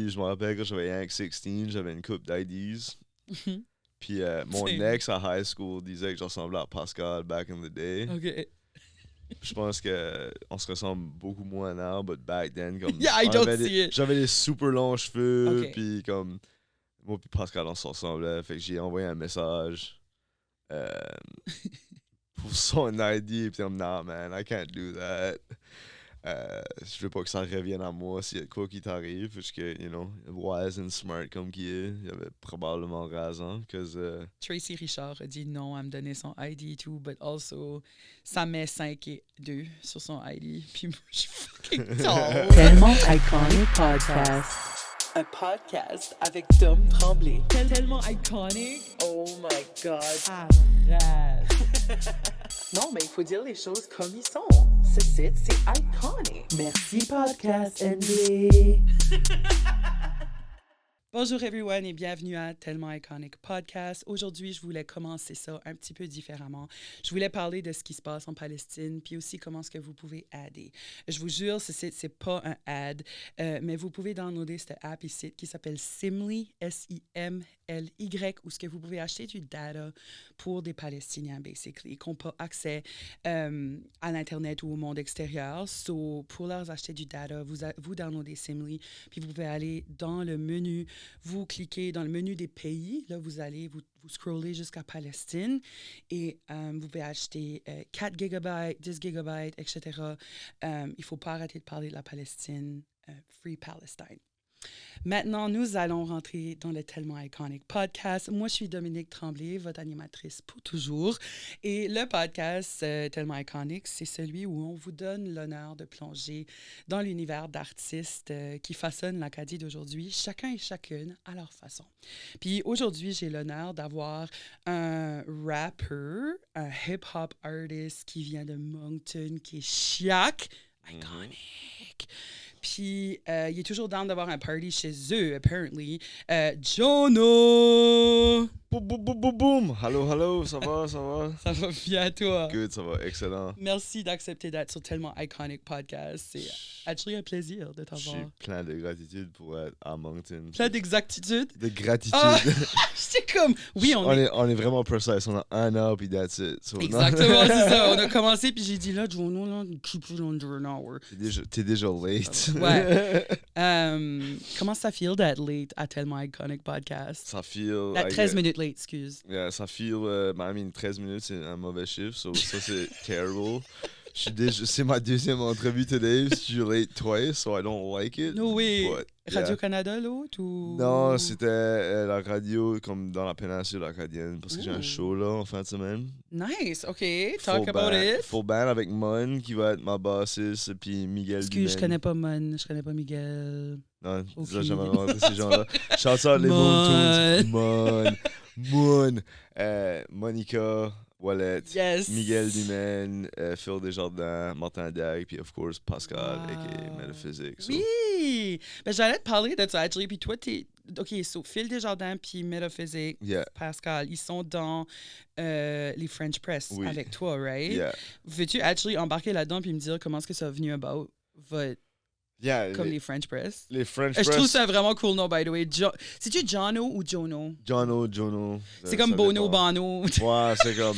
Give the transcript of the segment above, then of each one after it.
Puis je me rappelle quand j'avais Yank 16, j'avais une coupe d'IDs. Mhm. Puis mon ex à high school disait que je ressemblais à Pascal back in the day. OK. Je pense qu'on se ressemble beaucoup moins now, but back then, comme Yeah, I don't see it. j'avais des super longs cheveux, Ok. puis comme moi puis Pascal on se ressemblait, fait que j'ai envoyé un message pour son ID, puis comme nah man, I can't do that. Je veux pas que ça revienne à moi s'il y a quoi qui t'arrive, parce que, you know, wise and smart comme qui est, il avait probablement raison, because Tracy Richard a dit non à me donner son ID et tout, but also, ça met 5 et 2 sur son ID. Puis moi, je suis fucking tall. Tellement Iconic Podcast. Un podcast avec Dom Tremblay. Tellement iconic. Oh my God. Arrête. Non, mais il faut dire les choses comme ils sont. Ce site, c'est iconic. Merci, Podcast NB. Bonjour everyone et bienvenue à Tellement Iconic Podcast. Aujourd'hui, je voulais commencer ça un petit peu différemment. Je voulais parler de ce qui se passe en Palestine, puis aussi comment est-ce que vous pouvez aider. Je vous jure, c'est pas un ad, mais vous pouvez downloader cette app ici qui s'appelle Simly, S-I-M-L-Y, où ce que vous pouvez acheter du data pour des Palestiniens, basically, qui n'ont pas accès à l'Internet ou au monde extérieur. So, pour leur acheter du data, vous downloadez Simly, puis vous pouvez aller dans le menu. Vous cliquez dans le menu des pays, là vous allez, vous scrollez jusqu'à Palestine et vous pouvez acheter 4 GB, 10 GB, etc. Il ne faut pas arrêter de parler de la Palestine, Free Palestine. Maintenant, nous allons rentrer dans le Tellement Iconic Podcast. Moi, je suis Dominique Tremblay, votre animatrice pour toujours. Et le podcast Tellement Iconic, c'est celui où on vous donne l'honneur de plonger dans l'univers d'artistes qui façonnent l'Acadie d'aujourd'hui, chacun et chacune à leur façon. Puis aujourd'hui, j'ai l'honneur d'avoir un rapper, un hip-hop artist qui vient de Moncton, qui est Chiac. Iconic. Puis, il est toujours down d'avoir un party chez eux, apparently. Jono! boum boum boum boum boum. Hello, ça va? Ça va bien, toi? Good, ça va, excellent. Merci d'accepter d'être sur Tellement Iconic Podcast. C'est actually un plaisir de Je suis t'avoir. plein de gratitude pour être à Moncton. Plein d'exactitude. De gratitude. Ah, c'est comme... Oui, on est vraiment precise. On a un heure, puis that's it. So, Exactement, c'est ça. On a commencé, puis j'ai dit là, Jono, là, keep it under an hour. T'es déjà late. Ouais. Comment ça feel d'être late à Tellement Iconic Podcast? Ça feel... 13 minutes late, excuse. Yeah, ça feel... 13 minutes, c'est un mauvais chiffre. So, ça, c'est terrible. C'est ma deuxième entrevue today. Je suis late twice, so I don't like it. No way. But, yeah. Radio-Canada, l'autre, ou... Non, c'était la radio comme dans la péninsule acadienne parce que j'ai un Ooh. show là en fin de semaine. Nice, OK. Talk Full about band, it. Full band avec Mon qui va être ma bassiste puis Miguel Excuse, je Dumaine. connais pas Mon, je connais pas Miguel. Non, Aucune ça, jamais idée. rencontré ces gens-là. Shout out les Moon Tunes. Moon. Monica Wallet. Yes. Miguel Dumaine. Phil Desjardins. Martin Dag. Puis, of course, Pascal, Wow. a.k.a. Metaphysics. So. Oui! Ben, j'allais te parler de ça, actually. Puis toi, t'es... OK, so Phil Desjardins puis Metaphysics, Yeah. Pascal, ils sont dans les French Press Oui. avec toi, right? Yeah. Veux-tu actually embarquer là-dedans puis me dire comment est-ce que ça a venu about, Yeah. comme les French Press? Les French Je trouve Press. ça vraiment cool, no, by the way. C'est-tu Jono ou Jono? Jono. C'est comme ça Bono, dépend. Bono. Ouais, c'est comme...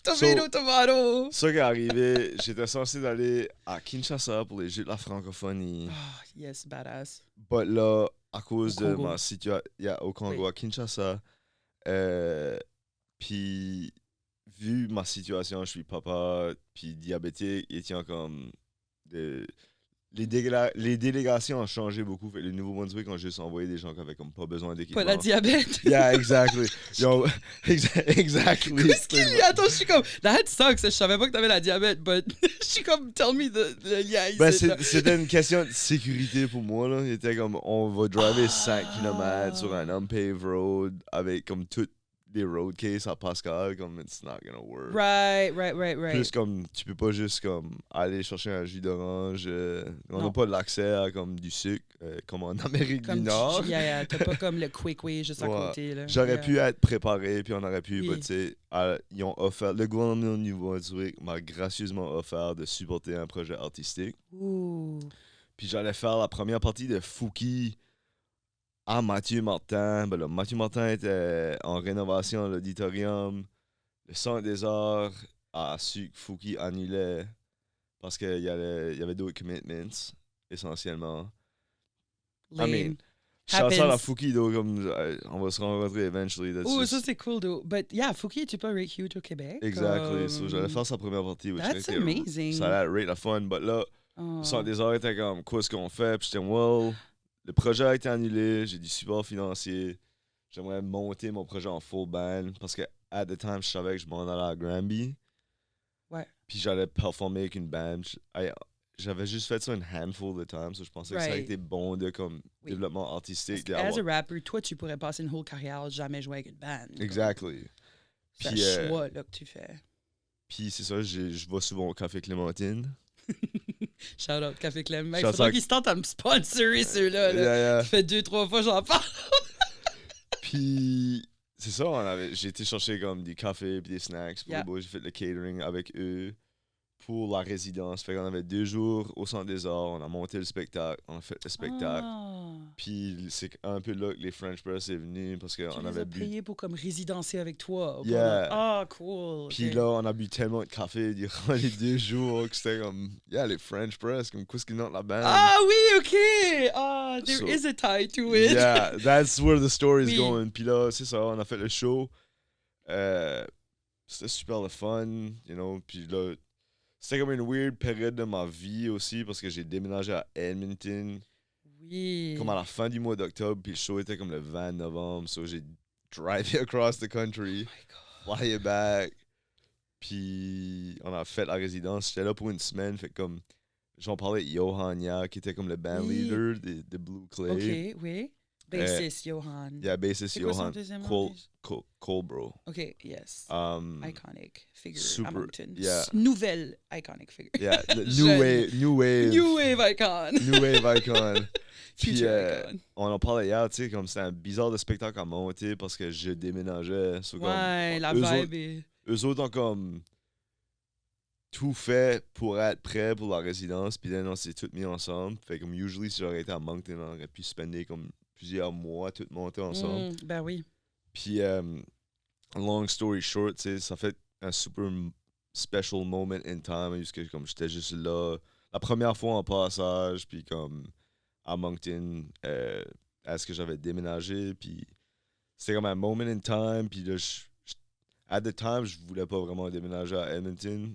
Tomato, tomato. Ça qui est arrivé, j'étais censé aller à Kinshasa pour les Jeux de la francophonie. Ah, yes, badass. But là, à cause Au de Congo. ma situation au Congo, Oui. à Kinshasa, puis vu ma situation, je suis papa, puis diabétique, et tiens comme... Les délégations ont changé beaucoup. Fait que les Nouveau-Brunswick ont juste envoyé des gens qui avaient comme pas besoin d'équipement. Pas la diabète. Yeah, exactly. Exactly. Qu'est-ce qu'il y a? Attends, je suis comme, that sucks. Je savais pas que t'avais la diabète, but je suis comme, tell me the yeah. Ben, c'était une question de sécurité pour moi. Là. Il était comme, on va driver 5 km sur un unpaved road avec comme toutes les road cases à Pascal, comme it's not gonna work. Right. Plus comme, tu peux pas juste comme aller chercher un jus d'orange. On n'a Non. pas l'accès à comme du sucre, comme en Amérique Comme du Nord. t'as pas comme le quick way juste à Ouais. côté. Là. J'aurais Yeah. pu être préparé, puis on aurait pu, Oui. but, tu sais, ils ont offert, le gouvernement du Nouveau-Brunswick m'a gracieusement offert de supporter un projet artistique. Ouh. Puis j'allais faire la première partie de Fouki à Mathieu Martin. Ben là, Mathieu Martin était en rénovation à l'auditorium. Le Centre des Arts a su que Fouki annulait parce qu'il y avait d'autres commitments, essentiellement. I mean, Lame. shout out à Happens. Fouki, though, comme on va se rencontrer eventually. That's Oh, just- ça c'est cool, though. But yeah, Fouki est pas rate huge au Québec? Exactly. So, j'allais faire sa première partie. which That's était- amazing. Ça a l'air rate la fun, but là, Oh. le Centre des Arts était comme, quoi est-ce qu'on fait? Puis j'étais, well, le projet a été annulé, j'ai du support financier. J'aimerais monter mon projet en full band parce que, at the time, je savais que je m'en allais à Granby. Ouais. Puis j'allais performer avec une band. J'avais juste fait ça une handful de times, so je pensais que ça a Right. été bon de comme Oui. développement artistique. As a rapper, toi, tu pourrais passer une whole carrière à jamais jouer avec une band. Exactly. C'est un Puis, choix là, que tu fais. Puis c'est ça, je vais souvent au Café Clémentine. Shout out Café Clem. Il Shout faudrait out- qu'ils se tentent à me sponsorer ceux-là. Là. Yeah, yeah. Ça fait 2-3 fois que j'en parle. Puis c'est ça, j'ai été chercher comme des cafés et des snacks pour Yeah. les boys. J'ai fait le catering avec eux pour la résidence. Fait qu'on avait 2 jours au Centre des Arts, on a monté le spectacle, on a fait le spectacle. Ah. Puis c'est un peu là que les French Press est venu parce Tu qu'on les avait as bu. payés pour comme résidencer avec toi. Yeah. Ah, cool. Puis ok. là, on a bu tellement de café durant les 2 jours que c'était comme, yeah, les French Press, comme qu'est-ce qu'ils notent la bande. Ah oui, ok. Ah, there So- is a tie to it. Yeah, that's where the story's Oui. going. Puis là, c'est ça, on a fait le show. C'était super le fun, you know. Puis là, c'était comme une weird période de ma vie aussi parce que j'ai déménagé à Edmonton Oui. comme à la fin du mois d'octobre. Puis le show était comme le 20 novembre. So j'ai drivé across the country, fly back. Puis on a fait la résidence. J'étais là pour une semaine. Fait comme, j'en parlais avec Johan Ya, qui était comme le band Oui. leader de Blue Clay. Ok, oui. Bassist, Johan. Yeah, bassist C'est quoi son Johan deuxième nom Cole, déjà? Colebro. Ok, yes. Um, Iconic figure super, à Moncton. yeah. Nouvelle iconic figure. yeah, the Jeune. new wave, New wave icon. new wave icon. Puis Future icon. on en parlait hier, tu sais, comme c'était un bizarre de spectacle à monter parce que je déménageais. So, comme, Ouais, la eux vibe autres- est... eux autres ont comme tout fait pour être prêts pour la résidence, puis là, on s'est tous mis ensemble. Fait comme, usually, si j'aurais été à Moncton, on aurait pu spender comme plusieurs mois, tout monter ensemble. Ben oui. Puis, long story short, tu sais, ça fait un super special moment in time, parce que comme j'étais juste là, la première fois en passage, puis comme à Moncton, à ce que j'avais déménagé, puis c'était comme un moment in time, puis là, at the time, je voulais pas vraiment déménager à Edmonton.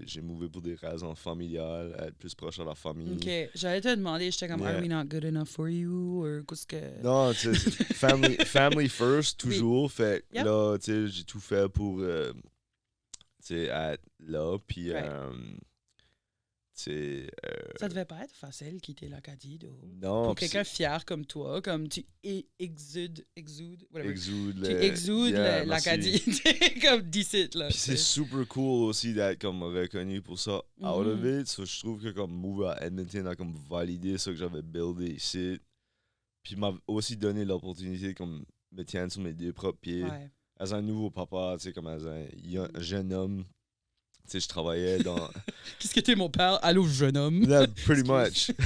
J'ai mouvé pour des raisons familiales, être plus proche de la famille. Ok, j'allais te demander, j'étais comme, Yeah. are we not good enough for you? Ou qu'est-ce que... Non, tu sais, family first, toujours. Fait que Yep. là, tu sais, j'ai tout fait pour, tu sais, être là. Puis, Right. tu sais, Ça devait pas être facile quitter l'Acadie, though. non, Pour puis quelqu'un fier comme toi, comme tu exudes, whatever. exude Tu exudes yeah, l'Acadie, comme d'ici, là. Puis c'est super cool aussi d'être comme reconnu pour ça out of Mhm. it. So, je trouve que comme move à Edmonton a comme validé ça que j'avais buildé ici. Puis m'a aussi donné l'opportunité de comme me tiendre sur mes 2 propres pieds. Ouais. As un nouveau papa, tu sais, comme as un jeune homme. Tu sais, je travaillais dans... Qu'est-ce que t'es, mon père? Allô, jeune homme? Yeah, pretty Excuse. much.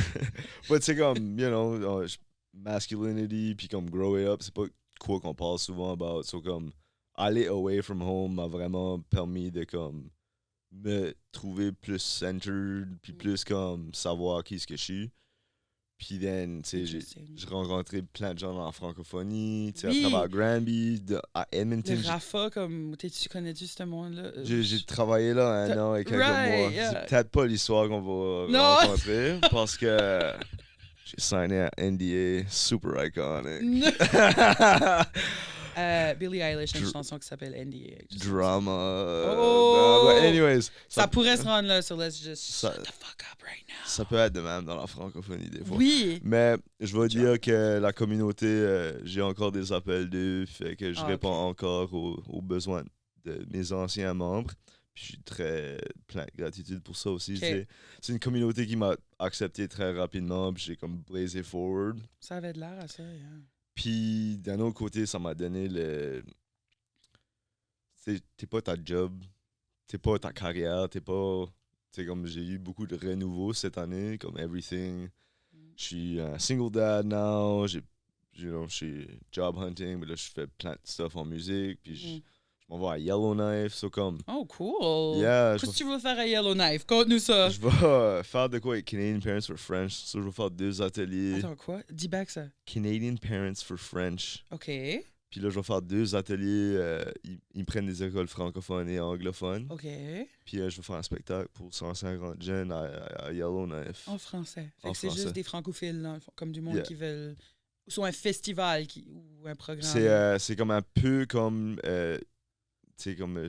But c'est comme, you know, masculinity, puis comme grow it up, c'est pas quoi qu'on parle souvent about. So comme, aller away from home m'a vraiment permis de comme me trouver plus centered, puis plus comme savoir qui ce que je suis. Puis then, tu sais, j'ai rencontré plein de gens dans la francophonie, tu sais, Oui. à travers Granby, à Edmonton. Le Rafa, comme, tu connais-tu ce monde-là? J'ai travaillé là un an et quelques Right, mois. yeah. C'est peut-être pas l'histoire qu'on va Non. rencontrer parce que j'ai signé un NDA super iconic. Billie Eilish a une Dr- chanson qui s'appelle NDA. Drama. Oh. But anyways, Ça pourrait se rendre là, so let's just Ça- shut the fuck up right now. ça peut être de même dans la francophonie des fois. Oui. Mais je veux dire que la communauté, j'ai encore des appels d'eux, fait que je Ah, réponds encore aux besoins de mes anciens membres. Puis je suis très plein de gratitude pour ça aussi. Ok. C'est une communauté qui m'a accepté très rapidement, puis j'ai comme blazé forward. Ça avait de l'air à ça, yeah. Puis d'un autre côté, ça m'a donné le... T'es pas ta job, t'es pas ta carrière, t'es pas... C'est comme j'ai eu beaucoup de renouveau cette année, comme everything. Je suis un single dad now, j'ai je suis job hunting, mais là, je fais plein de stuff en musique, puis je m'en vais à Yellowknife, so comme... Oh, cool. Yeah, Qu'est-ce que tu veux faire à Yellowknife? Conte-nous ça. je vais faire de quoi avec Canadian Parents for French, so je vais faire 2 ateliers. Attends, quoi? Dis back ça. Canadian Parents for French. OK. Puis là, je vais faire 2 ateliers. Ils prennent des écoles francophones et anglophones. OK. Puis je vais faire un spectacle pour 150 jeunes à Yellowknife. En français. Fait En que c'est français. juste des francophiles, là, comme du monde Yeah. qui veulent... Soit un festival ou un programme. C'est comme un peu comme... tu sais, comme...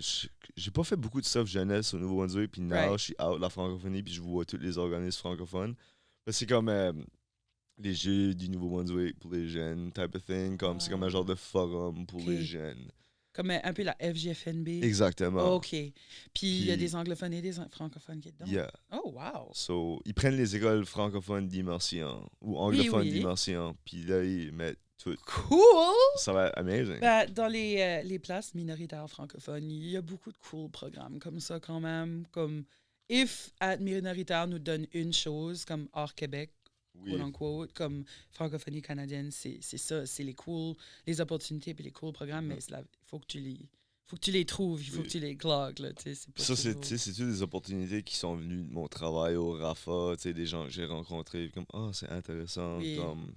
J'ai pas fait beaucoup de stuff jeunesse au Nouveau-Brunswick. Puis now, Right. je suis out la francophonie. Puis je vois tous les organismes francophones. Mais c'est comme... les jeux du Nouveau-Brunswick pour les jeunes, type of thing. Comme, c'est comme un genre de forum pour Ok. les jeunes. Comme un peu la FGFNB. Exactement. OK. Puis il y a Puis- des anglophones et des francophones qui sont dedans. Yeah. Oh, wow. So, ils prennent les écoles francophones d'immersion ou anglophones oui. d'immersion, puis là, ils mettent tout. Cool! Ça va être amazing. Ben, dans les places minoritaires francophones, il y a beaucoup de cool programmes comme ça quand même. Comme If at minoritaire nous donne une chose, comme hors Québec, Oui, quote unquote, comme francophonie canadienne, c'est ça, c'est les opportunités et les cool programmes, mais il faut que tu les trouves, il faut Oui. que tu les clogues, là, tu sais, c'est pas ça, c'est toujours- tu sais, c'est toutes des opportunités qui sont venues de mon travail au RAFA, tu sais, des gens que j'ai rencontrés, comme, c'est intéressant, Oui. comme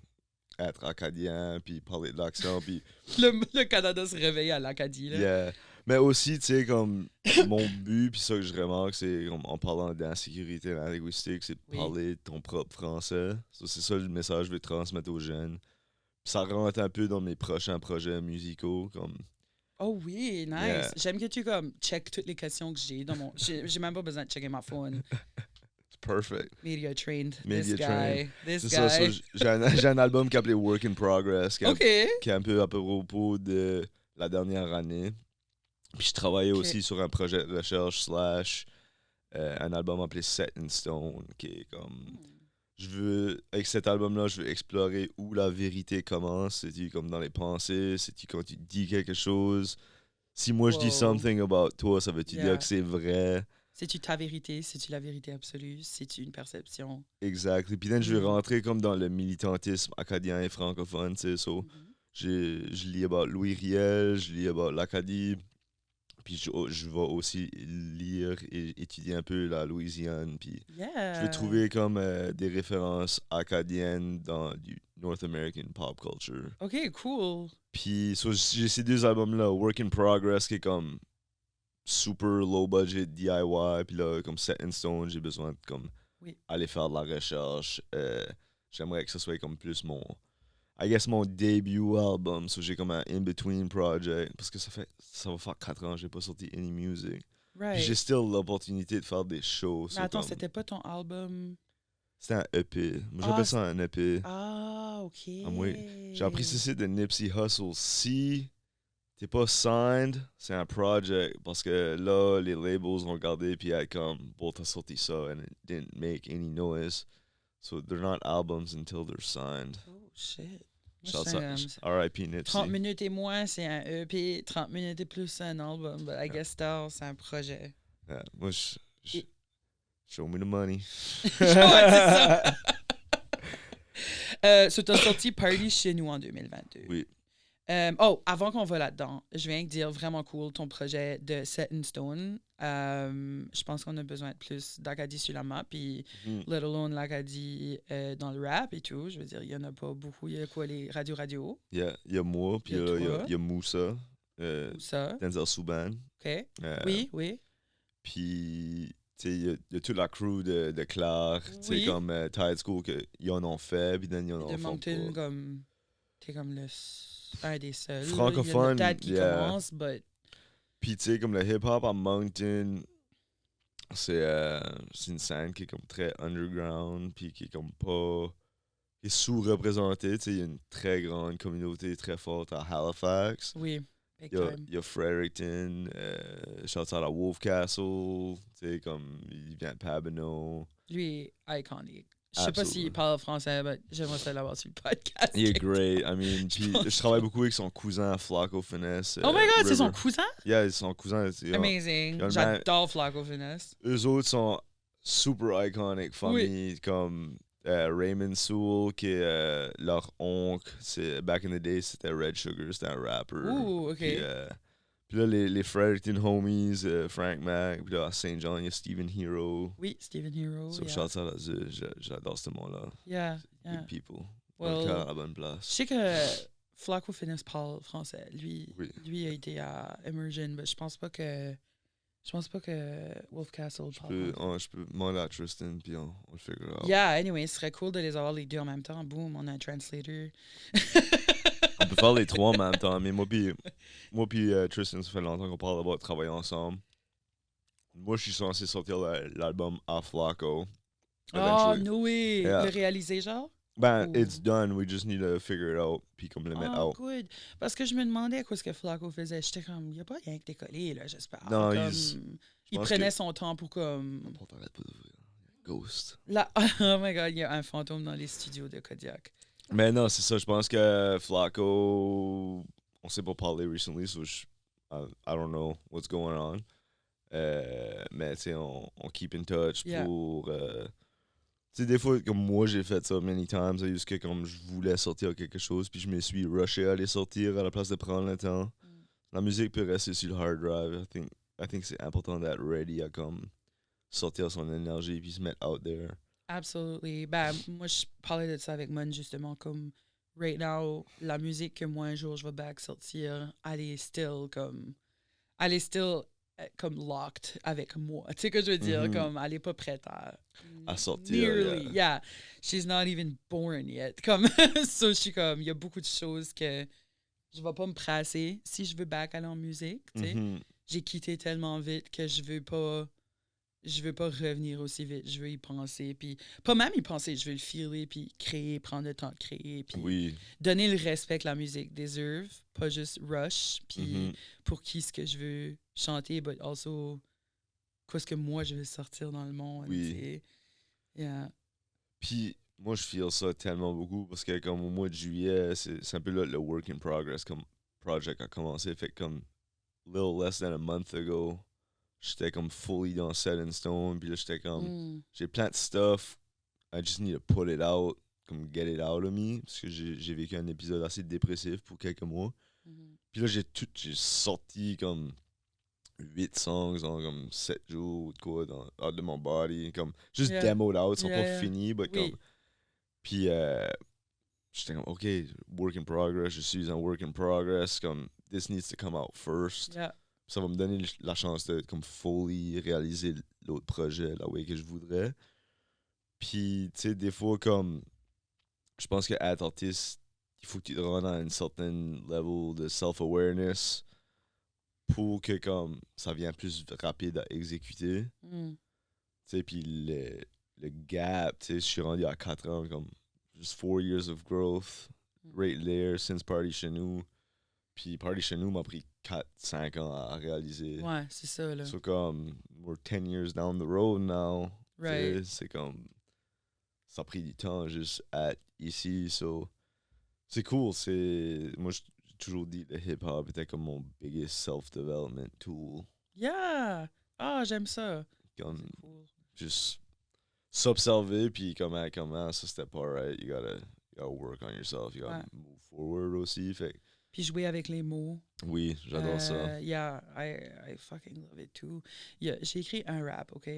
être acadien, puis parler de l'accent, puis le Canada se réveille à l'Acadie, là. yeah. Mais aussi, tu sais, comme, mon but, puis ça que je remarque, c'est, comme, en parlant d'insécurité et la linguistique, c'est de Oui. parler de ton propre français. Ça, c'est ça le message que je veux transmettre aux jeunes. Puis ça rentre un peu dans mes prochains projets musicaux, comme... Oh oui, nice. Yeah. J'aime que tu comme check toutes les questions que j'ai dans mon. J'ai même pas besoin de checker ma phone. It's perfect. Media trained. Media this trained. guy. This C'est guy. ça, j'ai un album qui est appelé Work in Progress, qui est, OK. qui est un peu à propos de la dernière année. Puis je travaillais Ok. aussi sur un projet de recherche / un album appelé Set in Stone, qui est comme... avec cet album-là, je veux explorer où la vérité commence. C'est-tu comme dans les pensées? C'est-tu quand tu dis quelque chose? Si moi je dis Wow. something about toi, ça veut-tu Yeah. dire que c'est vrai? C'est-tu ta vérité? C'est-tu la vérité absolue? C'est-tu une perception? Exact. Et puis là, je vais Mhm. rentrer comme dans le militantisme acadien et francophone, tu sais. So, je lis about Louis Riel, je lis about l'Acadie. Puis je vais aussi lire et étudier un peu la Louisiane. Puis Yeah. je vais trouver comme des références acadiennes dans du North American pop culture. OK, cool. Puis so, j'ai ces 2 albums-là, Work in Progress, qui est comme super low budget DIY. Puis là, comme Set in Stone, j'ai besoin de comme Oui. aller faire de la recherche. J'aimerais que ce soit comme plus I guess mon debut album. So j'ai comme un in-between project. Parce que ça va faire 4 ans que j'ai pas sorti any music. Puis Right. j'ai still l'opportunité de faire des shows. Mais so attends, comme- c'était pas ton album? C'était un EP. Moi, Ah, j'appelle ça un EP. Ah, OK. J'ai appris ceci de Nipsey Hussle. Si t'es pas signed, c'est un project. Parce que là, les labels vont regarder puis être comme, bon, t'as sorti ça and it didn't make any noise. So they're not albums until they're signed. Oh, shit. Moi, Shout c'est out, un- R.I.P. Nipsey. 30 minutes et moins, c'est un EP. 30 minutes et plus, c'est un album. But I guess now, c'est un projet. Yeah, moi, Et- show me the money. Ouais, c'est ça. So, t'as sorti Party chez nous en 2022. Oui. Avant qu'on va là-dedans, je viens de dire vraiment cool ton projet de Set in Stone. Je pense qu'on a besoin de plus d'Acadie sur la map, puis Mhm. let alone l'Acadie dans le rap et tout. Je veux dire, il y en a pas beaucoup. Il y a quoi, les radio? Il y a moi, puis Il y a toi. il y a Moussa, Ou ça? Denzel Souban. OK. Euh, Oui. Puis, tu sais, il y a toute la crew de Claire, tu sais, Oui. comme Tide School, qu'ils en ont fait, puis then ils en De font Moncton, pas. comme... T'es comme un des seuls. là. Francophone, Il y a le TAD qui yeah. commence, but... Puis, tu sais, comme le hip-hop à Moncton, c'est une scène qui est comme très underground, puis qui est comme pas... qui est sous-représentée, tu sais, il y a une très grande communauté très forte à Halifax. Oui, big Il y a, time. il y a Fredericton, shout out à Wolf Castle, tu sais, comme il vient de Pabineau. Lui est iconique. Je sais pas Absolument. s'il parle français, mais j'aimerais ça l'avoir sur le podcast. Il est great. I mean, puis pense je travaille beaucoup avec son cousin Flaco Finesse. Oh my god, c'est son River. cousin? Yeah, son cousin. c'est- Amazing. il y a un J'adore Flaco Finesse. Eux autres sont super iconic famille. Comme Raymond Sewell, qui est leur oncle. Back in the day, c'était Red Sugar, c'était un rapper. Ouh, OK. Puis là, les Fredericton Homies, Frank Mac, puis là, à Saint John, il y a Steven Hero. Oui, Stephen Hero. So, yeah. shout out à eux, j'adore ce monde-là. Yeah, yeah. Good people. Well, Bon cœur à la bonne Je place. sais que Flacco Finesse parle français. Lui, Oui. lui a été à Immersion, mais je pense pas que Wolf Castle parle français. Je peux demander à Tristan, puis on le figure out. Yeah, anyway, ce serait cool de les avoir les deux en même temps. Boom, on a un translator. On peut faire les trois en même temps, mais moi puis Tristan, ça fait longtemps qu'on parle de travailler ensemble. Moi, je suis censé sortir l'album à Flacco. Oh, eventually. no way! Yeah. Le réaliser, genre? Ben, Oh. it's done. We just need to figure it out, puis comme le mettre Oh, out. good. Parce que je me demandais quoi ce que Flacco faisait. J'étais comme, il n'y a pas rien que décollé, là, j'espère. Non, Comme, il pense prenait que- son temps pour comme... On t'arrête pas d'ouvrir. Ghost. Là, oh my god, il y a un fantôme dans les studios de Kodiak. Mais non, c'est ça. Je pense que Flacco, on s'est pas parlé recently, so I don't know what's going on. Mais tu sais, on keep in touch Yeah. pour. Tu sais, des fois, comme moi, j'ai fait ça many times, c'est juste que comme je voulais sortir quelque chose, puis je me suis rushé à aller sortir à la place de prendre le temps. La musique peut rester sur le hard drive. I think c'est important d'être ready à comme sortir son énergie puis se mettre out there. Absolutely. Ben, moi, je parlais de ça avec Mon, justement, comme, right now, la musique que moi, un jour, je vais back sortir, elle est still comme locked avec moi. Tu sais ce que je veux dire? Mhm. Comme, elle est pas prête À sortir, Nearly, yeah. She's not even born yet. Comme, so, je suis comme, il y a beaucoup de choses que je vais pas me presser si je veux back aller en musique, tu sais. Mhm. J'ai quitté tellement vite que je veux pas revenir aussi vite. Je veux y penser, puis pas même y penser, je veux le feeler, puis créer, prendre le temps de créer, puis Oui. donner le respect que la musique deserve, pas juste rush, puis Mhm. pour qui ce que je veux chanter, but also quoi ce que moi je veux sortir dans le monde. Oui. tu sais. Yeah. Puis moi, je feel ça tellement beaucoup parce que comme au mois de juillet, c'est un peu le work in progress comme project a commencé. Fait que comme little less than a month ago, j'étais comme fully dans set in stone. Puis là, j'étais comme, Mm. j'ai plein de stuff. I just need to put it out, comme get it out of me. Parce que j'ai vécu un épisode assez dépressif pour quelques mois. Mhm. Puis là, j'ai sorti comme 8 songs en comme 7 jours ou de quoi out de mon body. Comme juste Yeah. demoed out, ils sont Yeah, pas yeah. finis, but Oui. comme. Puis j'étais comme, OK, work in progress, je suis en work in progress. Comme, this needs to come out first. Yeah. Ça va me donner la chance de comme fully réaliser l'autre projet la way que je voudrais. Puis, tu sais, des fois, comme, je pense que être artiste, il faut que tu te rendes à un certain level de self-awareness pour que, comme, ça vienne plus rapide à exécuter. Mm. Tu sais, puis le gap, tu sais, je suis rendu à 4 ans, comme, just 4 years of growth, right there, since Party Chez Nous. Puis Party Chez Nous m'a pris 4-5 ans à réaliser. Ouais, c'est ça, là. So, comme, we're 10 years down the road now. Tu sais, Right. c'est comme, ça a pris du temps juste à être ici, so, c'est cool, moi j'ai toujours dit que le hip-hop était comme mon biggest self-development tool. Yeah! Ah, j'aime ça. Comme, C'est cool. juste s'observer, puis comment ça c'était pas right, you gotta work on yourself, you gotta Ouais. move forward aussi, fait que, Puis jouer avec les mots. oui, j'adore ça. Yeah, I fucking love it too. Yeah, j'ai écrit un rap, OK?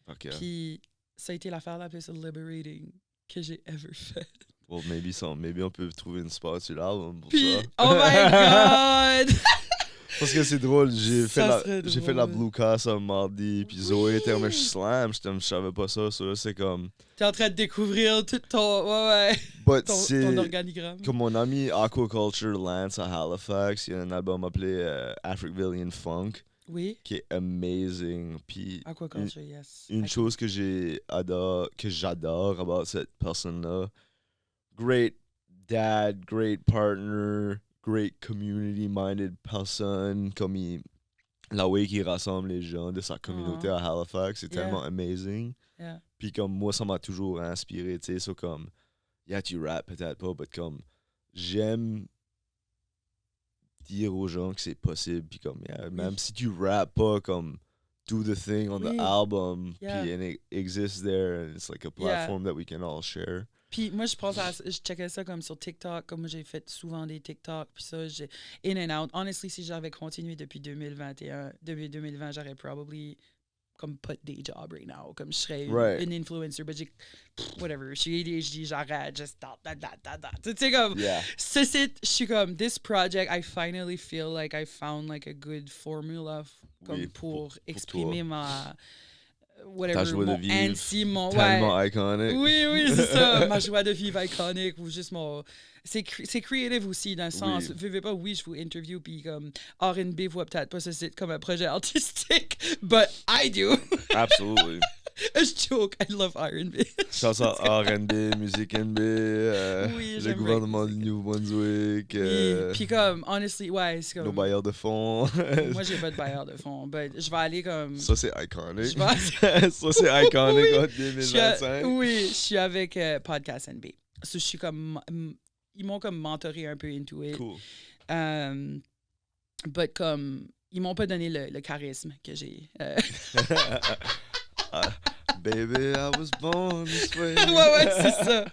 Ok, Puis ça a été l'affaire la plus liberating que j'ai ever fait. well, maybe on peut trouver une spot sur l'album pour Puis, ça. oh my God! Parce que c'est drôle, j'ai Ça fait serait la drôle. Blue Cast un mardi, puis Zoé était comme Oui. je slam, je savais pas ça, so là c'est comme. T'es en train de découvrir tout ton, ouais, But ton c'est organigramme. comme mon ami Aquaculture Lance à Halifax, il y a un album appelé Africvillian Funk Oui, qui est amazing. Puis aquaculture, yes. une chose que j'adore about cette personne-là, great dad, great partner, great community-minded personne, comme la way qu'il rassemble les gens de sa communauté à Halifax, c'est Yeah. tellement amazing. Yeah. Puis comme moi, ça m'a toujours inspiré, tu sais, so comme, yeah, tu rap peut-être pas, mais comme, j'aime dire aux gens que c'est possible, puis comme, yeah, même si tu rap pas, comme, do the thing on Oui. the album, Yeah. puis and it exists there, and it's like a platform that we can all share. Puis moi, je pense je checkais ça comme sur TikTok, comme moi j'ai fait souvent des TikTok, puis ça, j'ai in and out. Honestly, si j'avais continué depuis 2020, j'aurais probably comme put day job right now, comme je serais une influencer, but whatever, je suis ADHD, j'arrête, just tu sais comme, Yeah. je suis comme, this project, I finally feel like I found like a good formula comme Oui, pour pour exprimer toi. ma Ta whatever, joie de mon vivre, anti, mon tellement iconic. Oui, c'est ça. Ma joie de vivre iconique ou juste mon. C'est creative aussi, dans le sens. Oui. Veuillez pas, oui, je vous interview, puis comme R&B voit peut-être pas ce site comme un projet artistique, but I do. Absolutely. Je joke, I love R&B. Shout out R&B, musique NB, Oui, le j'aimerais gouvernement que du Nouveau-Brunswick, Puis comme, honestly, ouais, c'est comme. nos bailleurs de fonds. Moi, j'ai pas de bailleur de fonds, but je vais aller comme. Ça, c'est iconic. Je vais- Ça, c'est iconic Oui. en Je 2025. oui, je suis avec Podcast NB. So, je suis comme. Ils m'ont comme mentoré un peu into it. Cool. But comme. Ils m'ont pas donné le charisme que j'ai. Baby, I was born this way. ouais, c'est ça.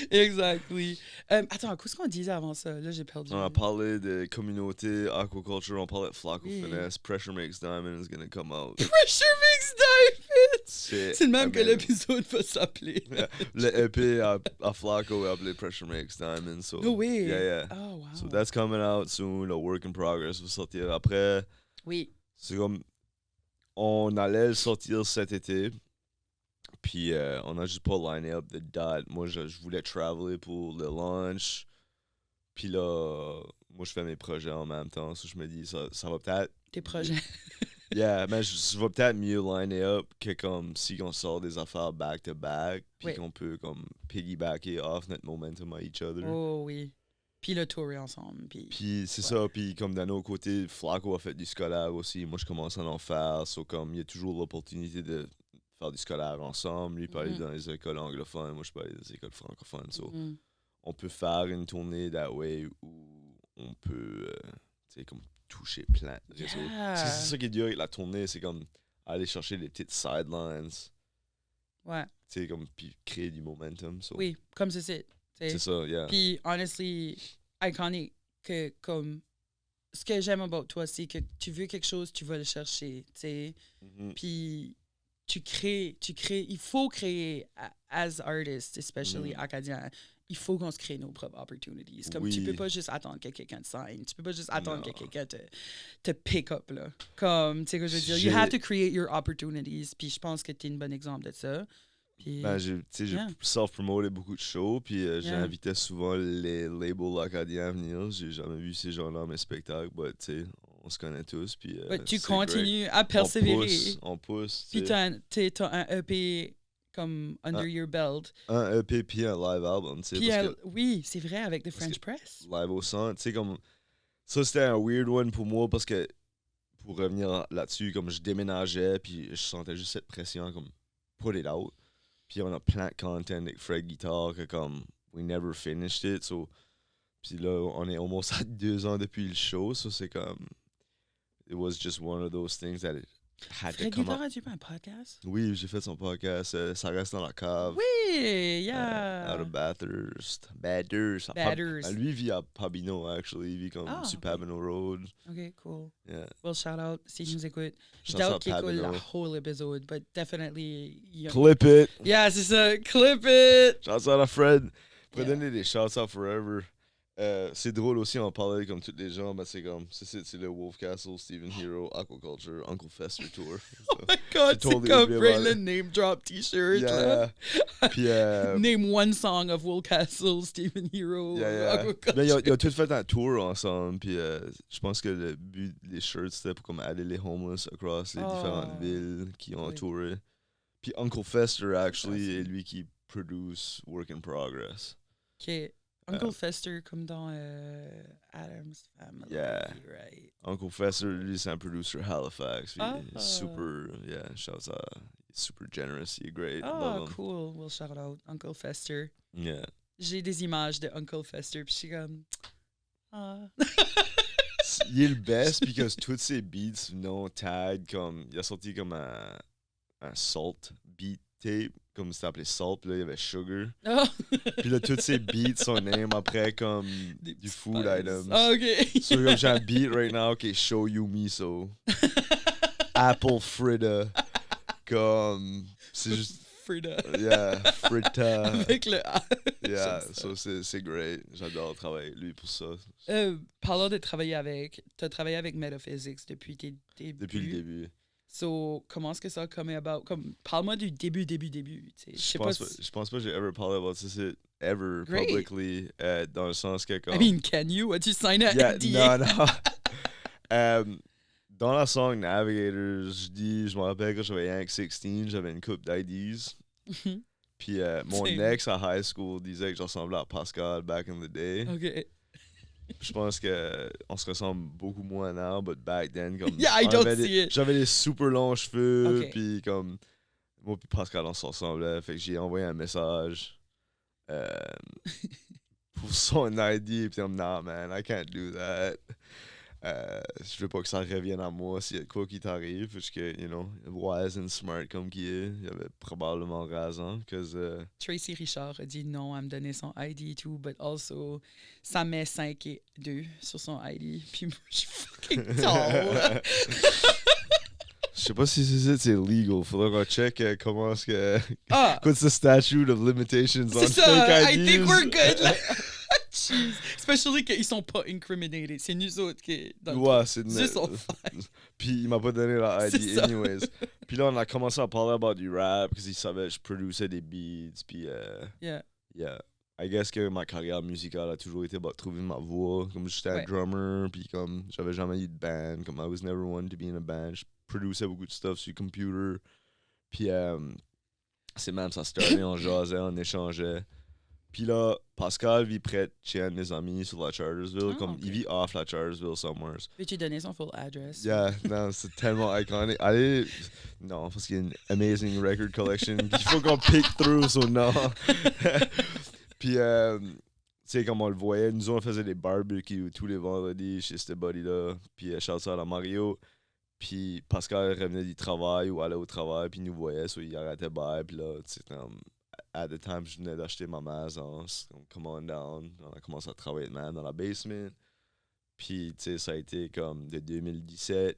Exactly. Attends, qu'est-ce qu'on disait avant ça? Là, j'ai perdu. On a parlé de communauté, aquaculture, on parlait de Flacco Oui. Finesse, Pressure Makes Diamond is gonna come out. Pressure Makes Diamonds! C'est le même que amazing. l'épisode va s'appeler. Le EP à Flacco est appelé Pressure Makes Diamond. So, Oh oui. Yeah. Oh, wow. So that's coming out soon. A work in progress va sortir après. Oui. C'est comme. On allait le sortir cet été. Puis on a juste pas liné up de date. Moi, je voulais traveler pour le launch. Puis là, moi, je fais mes projets en même temps. So, je me dis, ça va peut-être. Tes projets. Yeah, mais je vais peut-être mieux liner up que comme si on sort des affaires back-to-back. Puis Oui. qu'on peut comme piggybacker off notre momentum à each other. Oh oui. Puis le tourer ensemble. Puis c'est ça, puis comme d'un autre côté, Flacco a fait du scolaire aussi. Moi, je commence à en faire. So, comme il y a toujours l'opportunité de faire du scolaire ensemble. Lui, il peut aller dans les écoles anglophones. Moi, je peux aller dans les écoles francophones. So, on peut faire une tournée that way où on peut, tu sais, comme toucher plein de réseaux. Yeah. Parce que c'est ça qui est dur avec la tournée, c'est comme aller chercher des petites sidelines. Ouais. Tu sais, comme, puis créer du momentum. So, Oui, comme c'est. c'est ça, yeah. Puis, honestly, iconic, que comme. Ce que j'aime about toi, c'est que tu veux quelque chose, tu vas le chercher, tu sais. Mhm. Puis, tu crées. Il faut créer, as artists, especially acadiens, il faut qu'on se crée nos propres opportunities. Comme tu peux pas juste attendre que quelqu'un te signe. Tu peux pas juste attendre que quelqu'un te pick up, là. Comme, tu sais que je veux dire, you have to create your opportunities. Puis, je pense que tu es un bon exemple de ça. Puis, Ben, j'ai self-promoté beaucoup de shows, puis j'invitais souvent les labels acadiens à venir. J'ai jamais vu ces gens-là à mes spectacles, mais tu sais, on se connaît tous. Puis, tu c'est continues great. à persévérer. On pousse. Puis t'as un EP comme under your belt. Un EP puis un live album, tu sais. Puis Parce que oui, c'est vrai, avec The French Press. live au centre, tu sais, comme. Ça, c'était un weird one pour moi parce que, pour revenir là-dessus, comme je déménageais, puis je sentais juste cette pression, comme, put it out. Puis on a plein de content avec Fred Guitar que comme we never finished it. So, puis là, on est almost à 2 ans depuis le show. So c'est comme it was just one of those things that it had Fred to come Guitar, up. as-tu fait un podcast? Oui, j'ai fait son podcast. Ça reste dans la cave. Oui, yeah. Out of Bathurst. Bathurst. Lui, il vit à Pabino, actually. Il vit comme sur Pabino Road. OK, cool. Yeah. Well, shout out s'il nous écoute. Je Shout doubt out qu'il écoute Pabino. la whole episode, but definitely... Clip it! Yeah, c'est ça. Clip it! Shouts out à Fred. Pour Yeah. donner des shouts out forever. C'est drôle aussi, on parlait comme tous les gens, mais c'est comme, c'est le Wolf Castle, Stephen Hero, Aquaculture, Uncle Fester Tour. Oh my God, totally c'est comme oublié about Braylon name drop t-shirt. Yeah. Puis, Name one song of Will Castle, Stephen Hero. Mais ils ont tous fait un tour ensemble, puis je pense que le but des shirts, c'était pour comme aller les homeless across les différentes villes qui ont touré. Puis Uncle Fester, actually, est lui qui produce Work in Progress. OK. Uncle Fester, comme dans Addams Family, Yeah. right? Uncle Fester, lui, c'est un producer Halifax. Puis super, yeah, shouts out. Super generous, he's great. Love him. Cool. Well, shout out Uncle Fester. Yeah. J'ai des images de Uncle Fester, puis je suis comme... Ah. Il est le best, parce que tous ses beats non tag, comme, il a sorti comme un Salt beat tape, comme c'était appelé Salt, puis là, il y avait Sugar. Oh. Puis là, tous ses beats sont name après comme Des du petits food spices. items. Ah, OK. So, comme j'ai un beat right now, okay, show you miso. Apple fritter. Comme, c'est juste, Frida. yeah, fritta. Avec le A. Yeah, J'aime ça. so c'est great. J'adore travailler avec lui pour ça. Parlant de travailler avec, tu as travaillé avec Metaphysics depuis tes débuts. Depuis le début. So, comment est-ce que ça a come about? Comme, parle-moi du début. Tu sais. Je pense pas que j'ai ever parlé about this ever Great. publicly, dans le sens que comme... I mean, can you? As-tu signé un Yeah, NDA? non. Dans la song Navigators, je me rappelle quand j'avais Yank 16, j'avais une coupe d'IDs. Mhm. Puis mon Same. ex à high school disait que je ressemblais à Pascal back in the day. OK. Je pense qu'on se ressemble beaucoup moins now, but back then, comme. Yeah, I on don't avait see it. J'avais des super longs cheveux, Ok. puis comme. Moi puis Pascal, on se ressemblait. Fait que j'ai envoyé un message pour son ID, puis I'm nah, man, I can't do that. Je veux pas que ça revienne à moi s'il y a de quoi qui t'arrive, parce que, you know, wise and smart comme qui est, il avait probablement raison, cause Tracy Richard a dit non à me donner son ID et tout, but also, ça met 5 et 2 sur son ID. Puis moi, je suis fucking tall. je sais pas si c'est legal. Faudra qu'on check comment est-ce que. Ah, What's the statute of limitations on c'est ça. fake I IDs? think we're good. Like, jeez. Especially qu'ils sont pas incriminated. C'est nous autres qui. Dans le Ouais, truc. c'est Juste on fait. Puis il m'a pas donné la C'est ID ça. anyways. Puis là, on a commencé à parler about du rap, parce qu'il savait que je produisais des beats. Puis, Yeah. yeah. I guess que ma carrière musicale a toujours été about trouver ma voix. Comme j'étais un Ouais. drummer, puis comme j'avais jamais eu de band. Comme I was never one to be in a band. Je produisais beaucoup de stuff sur le computer. Puis c'est même ça startait, on jasait, on échangeait. Puis là, Pascal vit près de chez un de mes amis sur la Chartersville. Ah, Comme ok. il vit off la Chartersville somewhere. Peux-tu donner son full address? Yeah, non, c'est tellement iconique. Allez, non, parce qu'il y a une amazing record collection. Il faut qu'on pick through, so non. Puis, tu sais, comme on le voyait, nous on faisait des barbecues tous les vendredis chez ce buddy-là. Puis, shout out à Mario. Puis, Pascal revenait du travail ou allait au travail, puis il nous voyait, so il arrêtait bye. Puis là, tu sais, comme, at the time, je venais d'acheter ma maison, comme come on down. On a commencé à travailler même dans la basement. Puis, tu sais, ça a été comme de 2017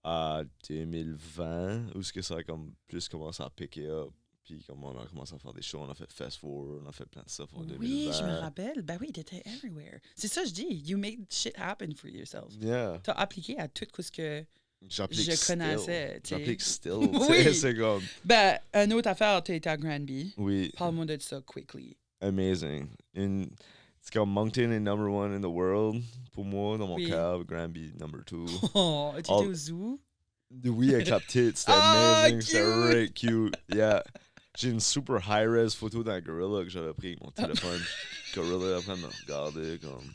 à 2020, où ce que ça a comme plus commencé à picker up. Puis, comme on a commencé à faire des shows, on a fait Fast Forward, on a fait plein de stuff en 2020. Oui, je me rappelle. Ben oui, t'étais everywhere. C'est ça que je dis. You made shit happen for yourself. Yeah. T'as appliqué à tout ce que... J'applique Je still. connaissais, tu sais. J'applique still. Oui. Tu sais, c'est comme. Ben, une autre affaire, t'as été à Granby. Oui, Parle-moi de ça quickly. amazing. C'est comme Moncton est number one in the world pour moi, dans mon Oui. cab. Granby number two. Oh, tu étais All- au zoo? Oui, avec la petite, c'était Ah, amazing, c'était cute. really cute. Yeah. J'ai une super high-res photo d'un gorilla que j'avais pris avec mon téléphone. Gorilla après me regarder comme.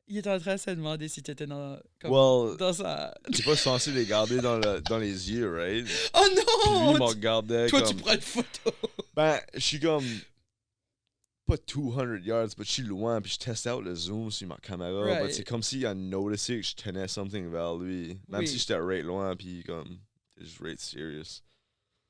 Il est en train de se demander si t'étais dans, comme, Well, dans sa... t'es pas censé les garder dans les yeux, right? Oh Puis lui, il me non! regardait Toi, comme. tu prends une photo. Ben, je suis comme. Pas 200 yards, mais je suis loin, puis je teste out le zoom sur ma caméra. Right. Mais c'est comme s'il a noticé que je tenais something vers lui. Même Oui. si j'étais right loin, puis comme. T'es juste right serious.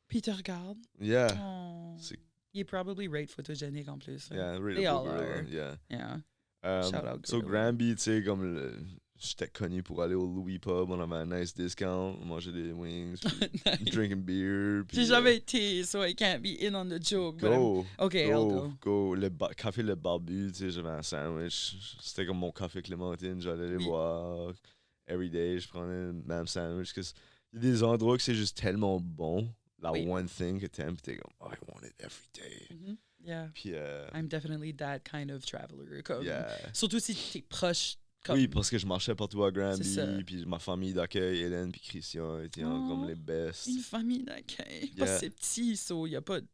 Puis il te regarde. Yeah. Oh. C'est- Il est probably right photogénique en plus. là. Yeah, right They up all over are. there, yeah. Yeah. Um, Shout out so Gorilla. Granby, tu sais, comme j'étais connu pour aller au Louis Pub, on avait un nice discount, on mangeait des wings, puis Nice. drinking beer. Puis, J'ai jamais été, so I can't be in on the joke. but I'm- Go! Okay, I'll go. Go! Le café Le Barbu, tu sais, j'avais un sandwich. C'était comme mon café Clémentine, j'allais les Oui. voir. Every day, je prenais le même sandwich. Il y a des endroits que c'est juste tellement bon. La Oui. one thing que t'aimes, puis t'es comme, oh, I want it every day. Mhm. Yeah. Puis, I'm definitely that kind of traveler. Comme, yeah. surtout si t'es proche. Comme, Oui, parce que je marchais partout à C'est ça. Granby, puis ma famille d'accueil, Hélène puis Christian, étaient comme Oh, les best. une famille d'accueil. Yeah. Pas c'est petit, so il n'y a pas de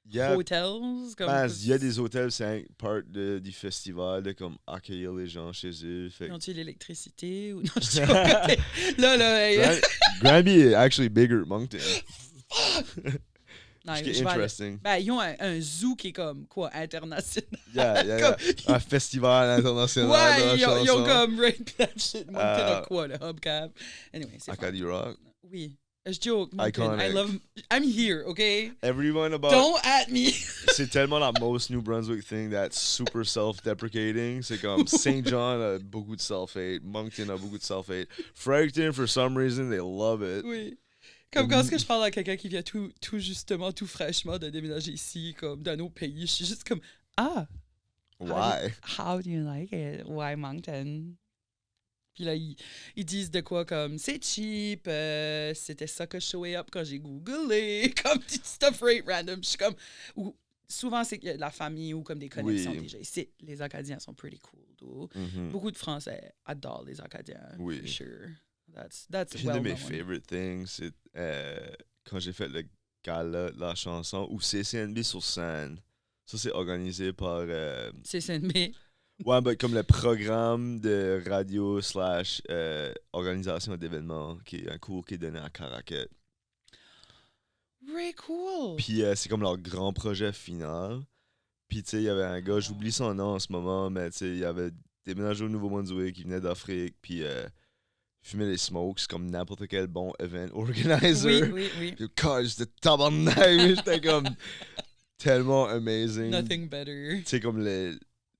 Il y a, hotels. Comme, ben, il y a des hôtels, c'est part du festival, de comme accueillir les gens chez eux. Fait Ils que- ont-tu l'électricité ou non? Je sais pas. Là, hey. Granby est actually bigger than Moncton. Non, Ce qui est je vais aller- interesting. Ben, ils ont un zoo qui est comme, quoi, international. Yeah. Un festival international de Ouais, la ils ont chanson. comme Raid that shit. Moncton a Euh, quoi, le hubcap? Anyway, c'est fun. Acadie Rock. Oui. Je joke, Moncton. I Iconic. love... I'm here, okay? Everyone about... Don't at me. C'est tellement la most New Brunswick thing that's super self-deprecating. C'est comme St. John a beaucoup de self-hate. Moncton a beaucoup de self-hate. Fredericton, for some reason, they love it. Oui. Comme quand est-ce que je parle à quelqu'un qui vient tout justement, tout fraîchement de déménager ici, comme d'un autre pays, je suis juste comme, ah, Why? how do you like it? Why Moncton? Puis là, ils disent de quoi comme, c'est cheap, c'était ça que je showais up quand j'ai googlé, comme du stuff right random. Je suis comme, ou souvent c'est que la famille ou comme des connexions Oui. déjà ici. Les Acadiens sont pretty cool, though. Mhm. Beaucoup de Français adorent les Acadiens, Oui. for sure. That's Une well de mes known. favorite things, c'est quand j'ai fait le gala de la chanson ou CCNB sur scène. Ça, c'est organisé par... C'est Saint-Mé. ouais, ben, comme le programme de radio / organisation d'événements, qui est un cours qui est donné à Caraquet. Very cool. Puis c'est comme leur grand projet final. Puis tu sais, il y avait un gars, j'oublie son nom en ce moment, mais tu sais, il avait déménagé au Nouveau-Brunswick, qui venait d'Afrique, puis fumait les smokes comme n'importe quel bon event organizer. Oui. Puis quand j'étais tabarnak, j'étais comme tellement amazing. Nothing better. Tu sais, comme le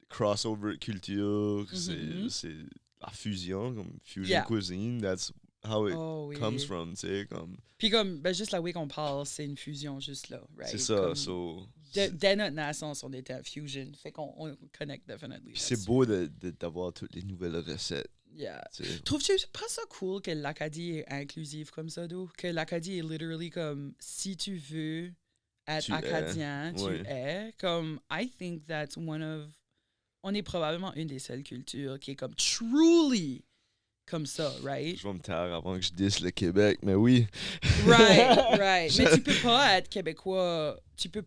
crossover culture, Mhm. c'est la fusion, comme fusion Yeah. cuisine, that's how it Oh oui. comes from, tu sais, comme... Puis comme, ben juste la way qu'on parle, c'est une fusion juste là, right? C'est ça, Comme, so... dès notre naissance, on était en fusion. Fait qu'on connecte definitely. Puis c'est là-dessus. beau d'avoir toutes les nouvelles recettes, Yeah. tu sais. Trouves-tu pas ça cool que l'Acadie est inclusive comme ça, d'où? Que l'Acadie est literally comme, si tu veux être Tu es. acadien, tu Oui. es. Comme, I think that's one of... On est probablement une des seules cultures qui est comme truly comme ça, right? Je vais me taire avant que je dise le Québec, mais oui. Right. Mais tu peux pas être québécois. Tu peux.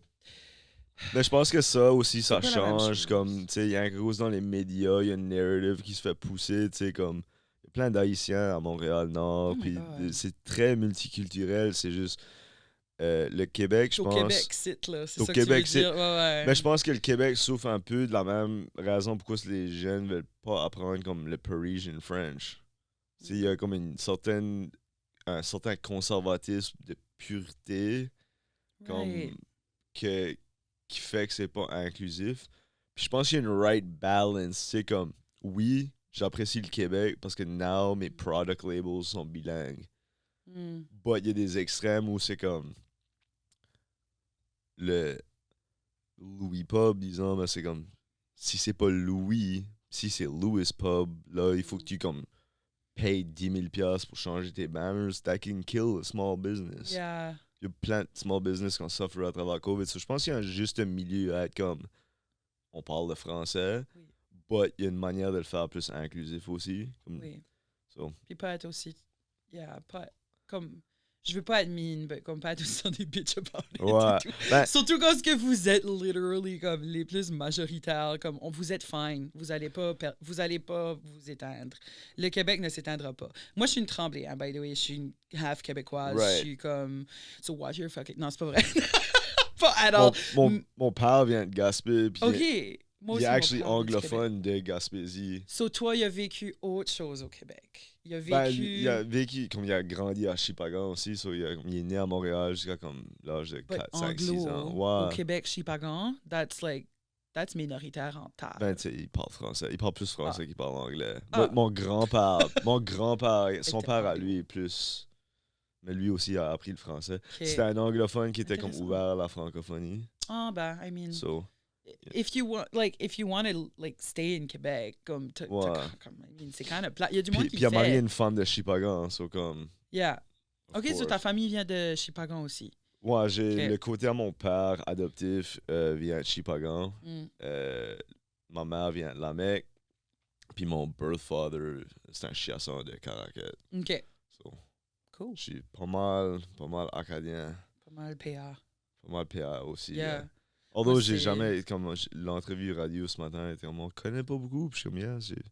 Mais je pense que ça aussi, ça pas la même change. chose. Comme, tu sais, il y a un gros dans les médias, il y a une narrative qui se fait pousser, tu sais, comme... Il y a plein d'Haïtiens à Montréal-Nord, Oh my puis God. c'est très multiculturel, c'est juste... le Québec, je Au pense... Québec, c'est là. C'est Au ça Québec, que tu veux dire. Ouais. Mais je pense que le Québec souffre un peu de la même raison pourquoi les jeunes veulent pas apprendre comme le Parisian French. Tu sais, il y a comme un certain conservatisme de pureté comme Right. qui fait que c'est pas inclusif. Puis je pense qu'il y a une right balance. C'est comme, oui, j'apprécie le Québec parce que now mes product labels sont bilingues. Mm. But il y a des extrêmes où c'est comme le Louis Pub, disons, mais c'est comme si c'est pas Louis, si c'est Louis Pub, là, il faut que tu comme payes 10 000$ pour changer tes banners. That can kill a small business. Yeah. Il y a plein de small business qui ont souffert à travers la COVID. So, je pense qu'il y a un juste milieu à être comme on parle le français, Oui. but il y a une manière de le faire plus inclusif aussi. Comme, Oui. so. Puis pas être aussi. Yeah, pas. Comme. Je veux pas être mean, mais comme pas être aussi des bitch about it. Ouais. et tout. Ben, Surtout quand ce que vous êtes literally comme les plus majoritaires, comme vous êtes fine, vous allez pas vous éteindre. Le Québec ne s'éteindra pas. Moi, je suis une Tremblay, hein, by the way, je suis une half québécoise, Right. je suis comme so watch your fucking. Non, c'est pas vrai. Pas at all. mon père vient de Gaspé, puis Ok. Moi il est aussi, mon actually père vient du Québec. anglophone de Gaspésie. So toi, il a vécu autre chose au Québec. Il a vécu. Ben, il a vécu, comme il a grandi à Chipagan aussi, so il est né à Montréal jusqu'à comme l'âge de but 4, 5, 6 anglo ans. au Ouais. Québec, Chipagan, that's minoritaire en table. Ben, tu sais, il parle français. Il parle plus français qu'il parle anglais. Ah. But mon grand-père, son Était père à anglo. lui est plus... Mais lui aussi a appris le français. Ok. C'était un anglophone qui était comme Intéressant. ouvert à la francophonie. Ah, ben, I mean, So, if you want to stay in Québec, comme, Ouais. I mean, c'est kind of plat. Il y a du monde puis qui il a le marié fait. une femme de Chipagan, so comme... Yeah. of Ok, so course. ta famille vient de Chipagan aussi. Ouais, j'ai Ok. le côté à mon père adoptif vient de Chipagan. Mm. Ma mère vient de la Mecque. Puis mon birth father, c'est un chiasson de Caraquet. Ok. So, Cool. je suis pas mal acadien. Pas mal PA. Pas mal PA aussi. Yeah. Although Moi, j'ai c'est- jamais, comme l'entrevue radio ce matin, était comme on connaît pas beaucoup. Puis je suis comme, yeah, j'ai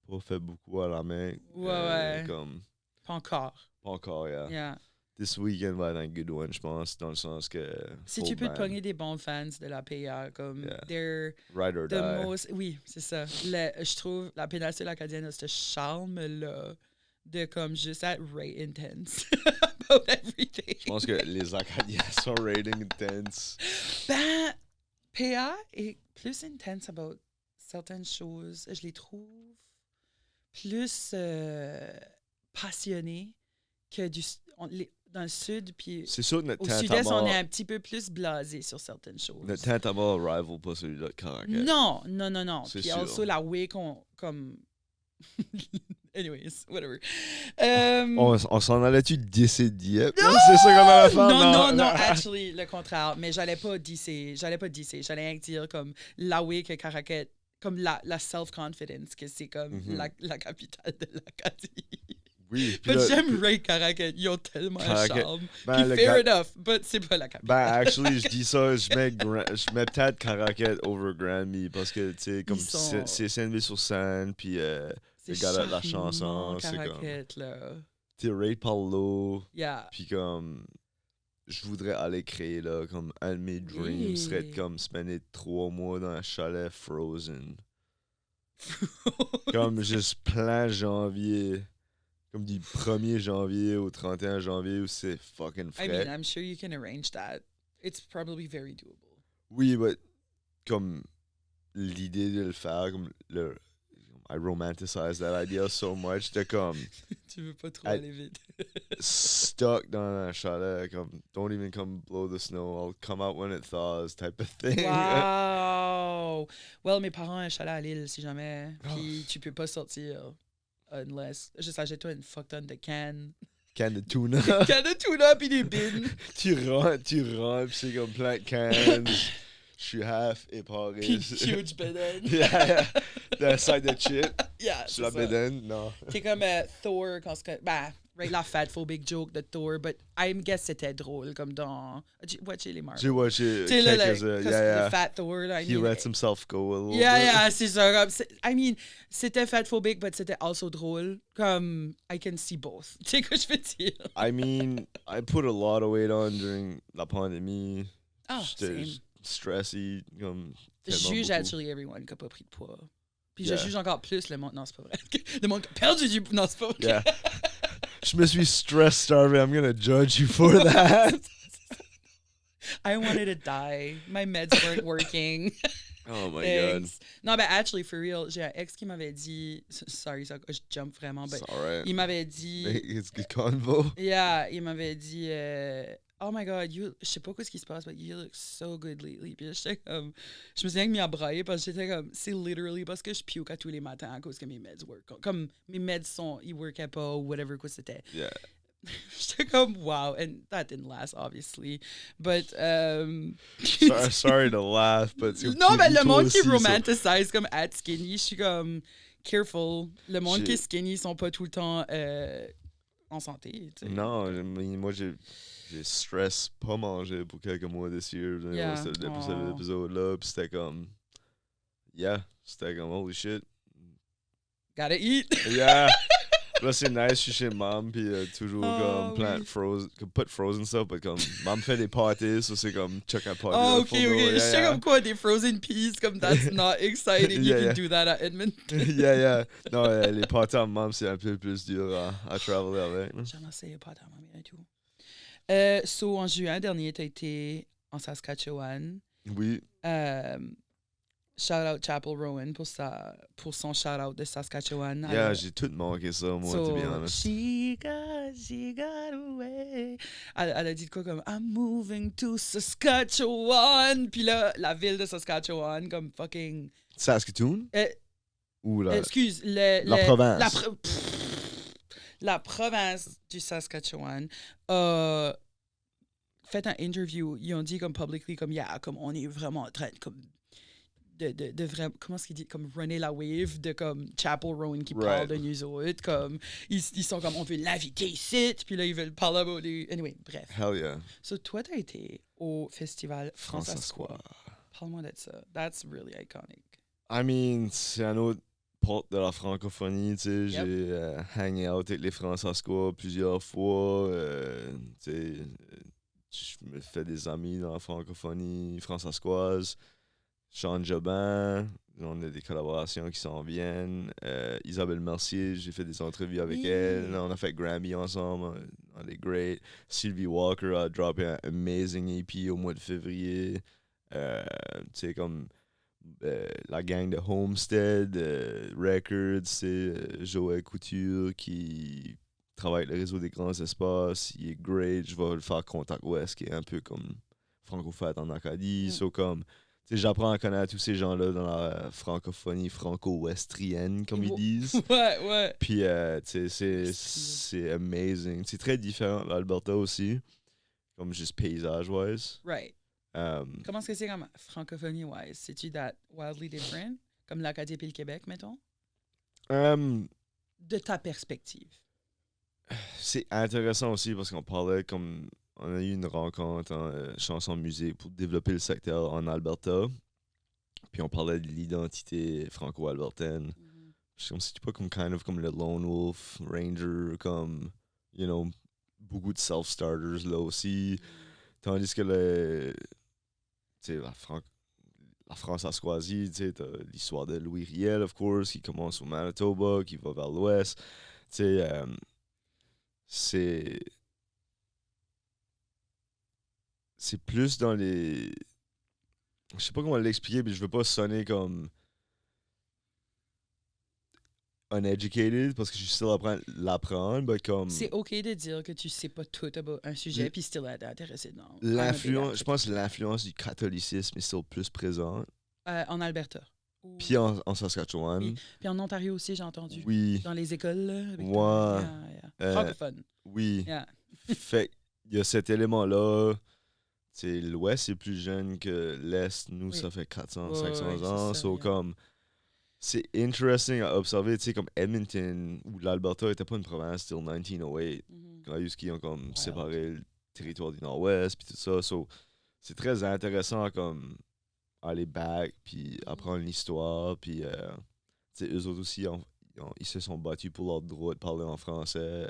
pas fait beaucoup à la Mecque. Ouais. Comme, Pas encore. pas encore, yeah. Yeah. this weekend va être un good one, je pense, dans le sens que. Si full tu peux te band, pogner des bons fans de la PA, comme Yeah. they're Ride or the die. most. Oui, c'est ça. Je trouve la péninsule acadienne a ce charme-là de comme juste être right intense about everything. Je pense que les Acadiens sont rating intense. Ben, PA est plus intense about certaines choses. Je les trouve plus passionnés que dans le sud. Puis C'est sûr que notre au tent à sud-est, on est mort, un petit peu plus blasé sur certaines choses. notre tent à mort rival pas celui-là de Caracat. Non, non, non, non. C'est Puis sûr. also la way qu'on comme anyways, whatever. On s'en allait-tu disser Dieppe? Non! C'est ça qu'on allait faire? Non, actually, le contraire. Mais j'allais pas disser. J'allais rien dire comme la way que Caracat, comme la self-confidence que c'est comme la capitale de l'Acadie. Oui. puis Mais là- j'aime Ray Caracat. Ils ont tellement un Caracat- charme. Ben, Puis le fair gars- enough, but c'est pas la capitale. Ben, actually, je dis ça, je mets peut-être Caracat over Granby parce que, tu sais, comme Ils sont- c'est Sainte-Ville-sur-Seine, puis C'est le gars de la charmant, chanson, c'est comme, Caracat, là. tu sais, Ray parle l'eau, Yeah. puis comme, je voudrais aller créer, là, comme, un de mes dreams Oui. serait de, comme, spender 3 mois dans un chalet frozen. Comme, juste plein janvier. Comme du 1er janvier au 31 janvier où c'est fucking I frais. mean, I'm sure you can arrange that. It's probably very doable. Oui, mais comme l'idée de le faire, comme le. I romanticize that idea so much. J'étais comme Tu veux pas trop I- aller vite. stuck dans un chalet, comme don't even come blow the snow, I'll come out when it thaws type of thing. Wow! Well, mes parents ont un chalet à Lille, si jamais. Oh. Puis tu peux pas sortir unless. Juste achète-toi une fuck tonne de cannes. Can de tuna. Cannes de tuna puis des bins. tu rentres, pis c'est comme plein de cans. Je suis half éparé. Puis une huge bedaine. Yeah. Un sac de chips. Yeah, Sur la c'est ça. bédaine, non. T'es comme Thor quand c'est. Ben, right, la fat phobic joke de Thor, but I guess c'était drôle, comme dans. As-tu watché les Marvel? J'ai watché Tu sais, là, quelques like, yeah. le fat Thor, là, I He mean, lets himself go a little Yeah, bit. yeah, c'est ça. Comme, I mean, c'était fatphobic, but c'était also drôle. Comme, I can see both. Tu sais ce que je veux dire? I mean, I put a lot of weight on during la pandémie. Ah, J'étais same. stressy, comme Je tellement juge beaucoup. actually everyone qui a pas pris de poids. Puis Yeah. je juge encore plus le monde. Non, c'est pas vrai. Le monde qui a perdu du poids. Non, c'est pas vrai. Yeah. Je me suis stress starvé. I'm gonna judge you for that. I wanted to die. My meds weren't working. Oh my Thanks. Non, ben, actually, for real, j'ai un ex qui m'avait dit. Sorry, ça, je jump vraiment. god. But It's alright. il m'avait dit. It's good convo. Yeah, il m'avait dit oh my god, je sais pas ce qui se passe, but you look so good lately. Puis j'étais comme, je me suis mis à brailler parce que j'étais comme, c'est literally parce que je puke à tous les matins à cause que mes meds work. Comme mes meds ils workaient pas ou whatever quoi c'était. Yeah. J'étais comme, wow, and that didn't last obviously, but Sorry to laugh, but non, mais le monde qui aussi, romanticize comme être skinny, je suis comme careful. Le monde qui est J'ai- skinny sont pas tout le temps en santé. Tu sais. Non, moi j'ai stress pas manger pour quelques mois this year. Yeah. C'était depuis Oh. cet épisode-là, puis c'était comme, yeah, c'était comme holy shit. Gotta eat. Yeah. Là, c'est nice, je suis chez maman, puis toujours Ah, comme plein oui. de frozen, comme pas de frozen stuff, mais comme, maman fait des pâtés, ça c'est comme, check un pâté. Oh, dans le ok, fourneau, ok. yeah, Je sais yeah. comme quoi, des frozen peas, comme that's not exciting. You Yeah, can yeah. do that at Edmonton. Yeah, yeah. Non, les pâtés à maman, c'est un peu plus dur à traveler avec. là. J'en sais pas tant, mais tout. So, en juin dernier, tu as été en Saskatchewan. Oui, Shout out Chapel Rowan pour son shout out de Saskatchewan. yeah, j'ai tout manqué ça, moi, to be honest. She got away. Elle a dit quoi comme I'm moving to Saskatchewan. Puis là, la ville de Saskatchewan, comme fucking. Saskatoon? Ou là? Excuse, La province. La province du Saskatchewan a fait un interview. Ils ont dit comme publicly, comme yeah, comme on est vraiment en train de vraiment, comment est-ce qu'il dit, comme runner la wave de comme Chapel Rowan qui parle Right. de nous autres, comme ils sont comme on veut l'inviter ici, puis là ils veulent parler about les. Anyway, bref. Hell yeah. So toi t'as été au festival Francescois. Parle-moi de ça. That's really iconic. I mean, c'est un autre porte de la francophonie, tu sais. Yep. J'ai hangé out avec les François plusieurs fois. Tu sais, je me fais des amis dans la francophonie française. Sean Jobin, on a des collaborations qui s'en viennent. Isabelle Mercier, j'ai fait des entrevues avec Oui. elle. On a fait Grammy ensemble. On est great. Sylvie Walker a droppé un amazing EP au mois de février. Tu sais, comme la gang de Homestead Records, c'est Joël Couture qui travaille avec le réseau des grands espaces. Il est great. Je vais le faire Contact West, qui est un peu comme Franco-Fête en Acadie. So, comme, tu sais, j'apprends à connaître tous ces gens-là dans la francophonie franco-westrienne, comme ils disent. Ouais. Puis, tu sais, c'est amazing. C'est très différent de l'Alberta aussi, comme juste paysage-wise. Right. Comment est-ce que c'est comme francophonie-wise? C'est-tu that wildly different? Comme l'Acadie et le Québec, mettons? De ta perspective. C'est intéressant aussi parce qu'on parlait comme... On a eu une rencontre en chanson musique pour développer le secteur en Alberta. Puis on parlait de l'identité franco-albertaine. C'est comme si c'était pas comme kind of comme le Lone Wolf, Ranger, comme, you know, beaucoup de self-starters là aussi. Tandis que la France-Asquasie, tu sais, t'as l'histoire de Louis Riel, of course, qui commence au Manitoba, qui va vers l'ouest. Tu sais, c'est plus dans les... Je sais pas comment l'expliquer, mais je veux pas sonner comme uneducated parce que je suis still en train de l'apprendre, mais comme... C'est OK de dire que tu sais pas tout about un sujet puis still être intéressé dedans. L'influence, je pense que l'influence du catholicisme est still plus présente. En Alberta. Puis en Saskatchewan. Oui. Puis en Ontario aussi, j'ai entendu. Oui. Dans les écoles, là. Avec Ouais. francophone. Oui. Yeah. Fait il y a cet élément-là. T'sais, l'Ouest est plus jeune que l'Est. Nous, ça fait 400, 500 ans. Ça, So, comme, c'est interesting à observer. Tu sais, comme Edmonton, où l'Alberta n'était pas une province till 1908. Quand ils ont comme séparé le territoire du Nord-Ouest, puis tout ça. So, c'est très intéressant comme aller back, puis apprendre l'histoire. Puis, tu sais, eux autres aussi, ils se sont battus pour leur droit de parler en français.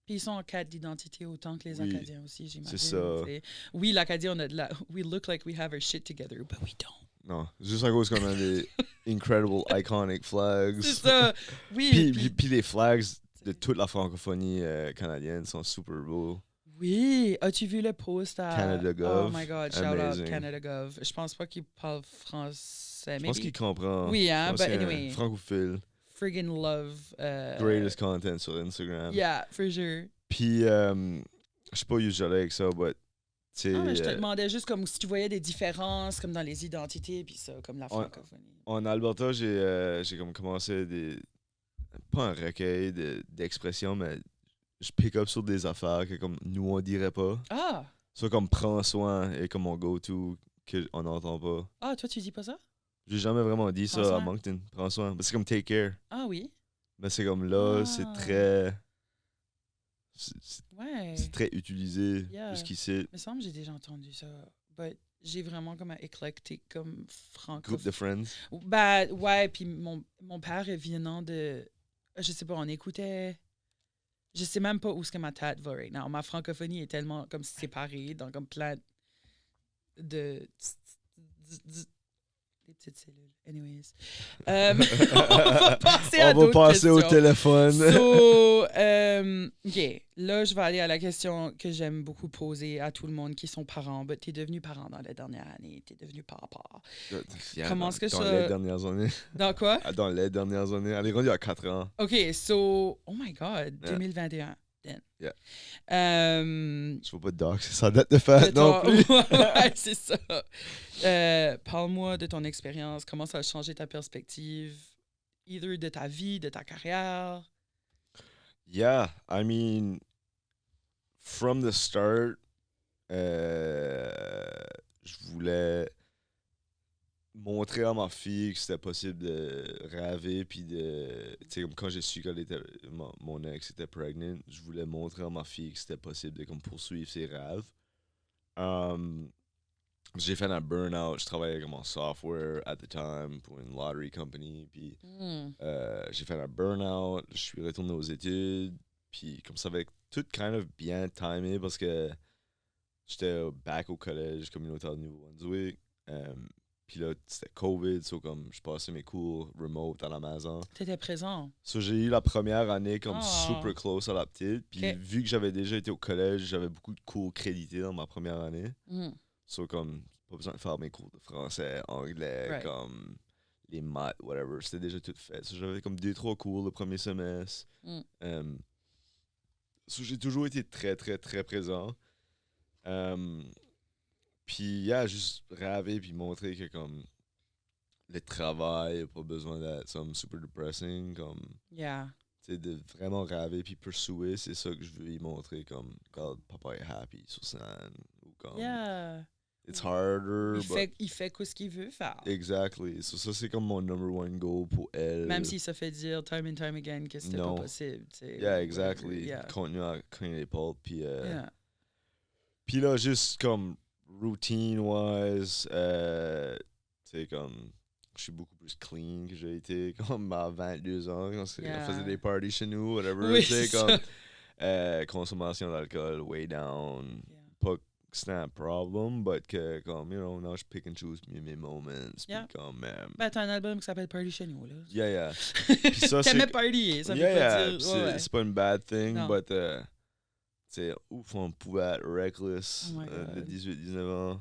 Puis ils sont en quête d'identité autant que les Acadiens aussi, j'imagine. C'est ça. T'sais. Oui, l'Acadie, on a de la... We look like we have our shit together, but we don't. Non, juste à cause qu'on a des incredible, iconic flags. C'est ça, oui. Puis les flags de toute la francophonie canadienne sont super beaux. Oui, as-tu vu le post à... Canada Gov. Oh my God, shout out Canada Gov. Je pense pas qu'il parle français, Je pense qu'il comprend. Oui, hein, but anyway. Francophile. Friggin' love. Greatest content sur Instagram. Yeah, for sure. Puis, je sais pas où j'allais avec ça, but... je te demandais juste comme si tu voyais des différences comme dans les identités puis ça, comme la francophonie. En Alberta, j'ai comme commencé pas un recueil d'expressions, mais je pick up sur des affaires que comme nous on dirait pas. Ah! Soit comme prends soin et comme mon go-to qu'on n'entend pas. Ah, toi tu dis pas ça? J'ai jamais vraiment dit Prends ça soin. à Moncton. Prends soin. C'est comme take care. Ah oui? Mais c'est comme là, c'est très... Ouais. C'est très utilisé Yeah. jusqu'ici. Il me semble que j'ai déjà entendu ça. But j'ai vraiment comme un éclectique comme francophone. Groupe de friends. Bah ouais, puis mon père est venant de... Je sais pas, on écoutait... Je sais même pas où est-ce que ma tête va right now. Ma francophonie est tellement comme séparée dans comme plein de... Des petites cellules. Anyways. On va passer à d'autres questions. au téléphone. So, OK. Là, je vais aller à la question que j'aime beaucoup poser à tout le monde qui sont parents. Ben, t'es devenu parent dans la dernière année. T'es devenu papa. Comment est-ce que Dans les dernières années. Dans quoi? Dans les dernières années. Elle est rendue à 4 ans. OK, so... Oh my God, 2021. Then. Yeah. Je veux pas de doc, c'est sa date de fête non plus. Ouais, c'est ça. Parle-moi de ton expérience. Comment ça a changé ta perspective? Either de ta vie, de ta carrière? Yeah, I mean, from the start, je voulais montrer à ma fille que c'était possible de rêver, puis de... Tu sais, comme quand j'ai su qu'elle était... Mon ex était pregnant, je voulais montrer à ma fille que c'était possible de comme, poursuivre ses rêves. J'ai fait un burn-out. Je travaillais comme en software at the time pour une lottery company. Puis j'ai fait un burn-out. Je suis retourné aux études. Puis comme ça avait tout kind of bien timé parce que j'étais back au collège communautaire de Nouveau-Brunswick. Puis là, c'était COVID, so comme je passais mes cours remote à la maison. T'étais présent. So j'ai eu la première année comme Oh. super close à la petite. Puis Ok. vu que j'avais déjà été au collège, j'avais beaucoup de cours crédités dans ma première année. Mm. So comme, pas besoin de faire mes cours de français, anglais, Right. comme les maths, whatever. C'était déjà tout fait. So j'avais comme 2-3 cours le premier semestre. So j'ai toujours été très, très, très présent. Puis, juste rêver puis montrer que comme le travail, pas besoin d'être super depressing, comme Yeah. tu sais, de vraiment rêver puis pursuer, c'est ça que je veux y montrer, comme quand papa est happy sur scène, ou comme Yeah. it's harder, Il fait ce qu'il veut faire. Exactly. So, ça, c'est comme mon number one goal pour elle. Même s'il se fait dire time and time again que c'était pas Non. possible. tu sais, Yeah, whatever. exactly. Yeah. Continuer à cogner les portes, puis Yeah. puis là, juste comme routine-wise, tu sais, comme je suis beaucoup plus clean que j'ai été comme à 22 ans quand Yeah. on faisait des parties chez nous, whatever. Oui, tu sais, c'est comme ça. consommation d'alcool, way down. Yeah. Pas que c'était un problem, but que comme, you know, now je pick and choose mes moments. Yeah. Puis comme, Ben, t'as un album qui s'appelle Party chez nous, là. yeah. Puis ça, T'aimais c'est. party, ça veut Yeah, pas yeah. dire... Ouais, ouais. C'est pas une bad thing, Non. but tu sais, ouf, on pouvait être reckless Oh my de God. 18-19 ans.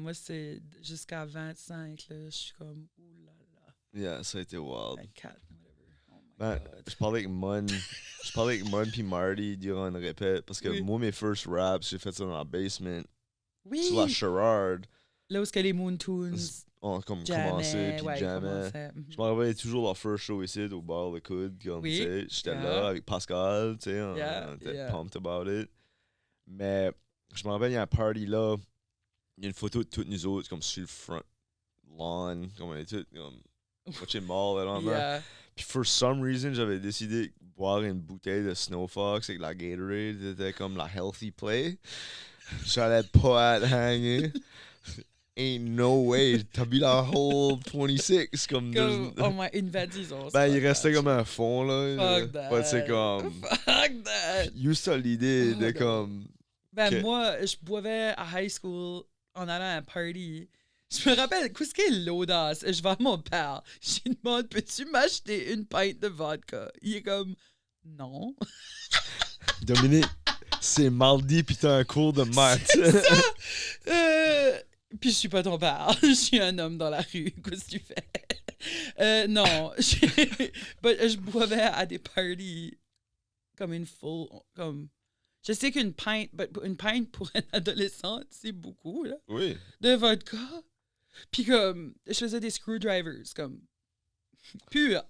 Moi, c'est jusqu'à 25, là, je suis comme, oulala, Yeah, ça a été wild. 24, whatever. Oh my Ben, God. je parlais avec Mon puis Marty durant une répète parce que Oui. moi, mes first raps, j'ai fait ça dans la basement, Oui! sur la Sherrard. Là où est-ce que les Moon Tunes On comme jammaient, commençait, puis ouais, jamais. commençaient. Je me rappelle toujours leur first show ici au bar Le Coude. Comme, Oui. tu sais, j'étais Yeah. là avec Pascal, tu sais, Yeah, on était yeah. pumped about it. Mais je me rappelle, il y a un party là, il y a une photo de toutes nous autres, comme sur le front lawn, comme on est tous, comme, watching mall, là, là. Yeah. Puis for some reason, j'avais décidé de boire une bouteille de Snow Fox avec la Gatorade, c'était comme la healthy play. J'allais pas être hangé. Ain't no way. T'as bu la whole 26 comme... Comme, oh my, une vadison. Ben, il restait comme un fond, là. Fuck that. Ouais, c'est comme... Fuck that. Use ça l'idée Oh de my comme... Ben, Que- moi, je boivais à high school en allant à un party. Je me rappelle, qu'est-ce qu'est l'audace? Je vais à mon père. Je lui demande, peux-tu m'acheter une pinte de vodka? Il est comme, non. Dominique, c'est mardi pis t'as un cours de maths. Puis je suis pas ton père. Je suis un homme dans la rue. Qu'est-ce que tu fais? Non. Je boivais à des parties comme une full... Comme, je sais qu'une pinte, une pinte pour un adolescent, c'est beaucoup, là, Oui. de vodka. Puis comme, je faisais des screwdrivers, comme, pur.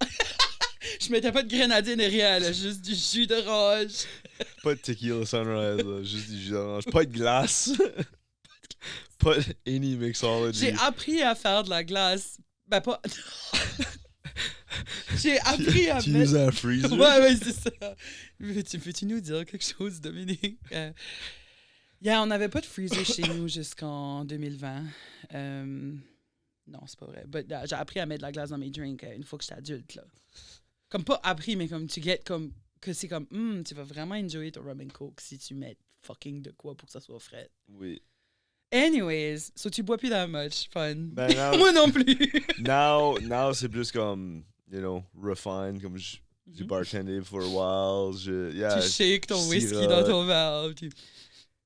Je mettais pas de grenadine et rien, là, juste du jus d'orange. Pas de tequila sunrise, là, juste du jus d'orange. Pas de glace. Pas de any mixology. J'ai appris à faire de la glace. Ben, pas... J'ai appris à Tu mettre... uses un freezer. Ouais, c'est ça. Veux-tu nous dire quelque chose, Dominique? On n'avait pas de freezer chez nous jusqu'en 2020. Non, c'est pas vrai. J'ai appris à mettre de la glace dans mes drinks une fois que j'étais adulte, là. Comme pas appris, mais comme tu get comme... Que c'est comme, tu vas vraiment enjoyer ton rum and coke si tu mets fucking de quoi pour que ça soit frais. Oui. Anyways, so tu bois plus that much, fun. Ben, now, Moi non plus. now c'est plus comme, you know, refined, comme j'ai bartendé for a while. Tu shakes ton whisky sirote. dans ton verre. puis-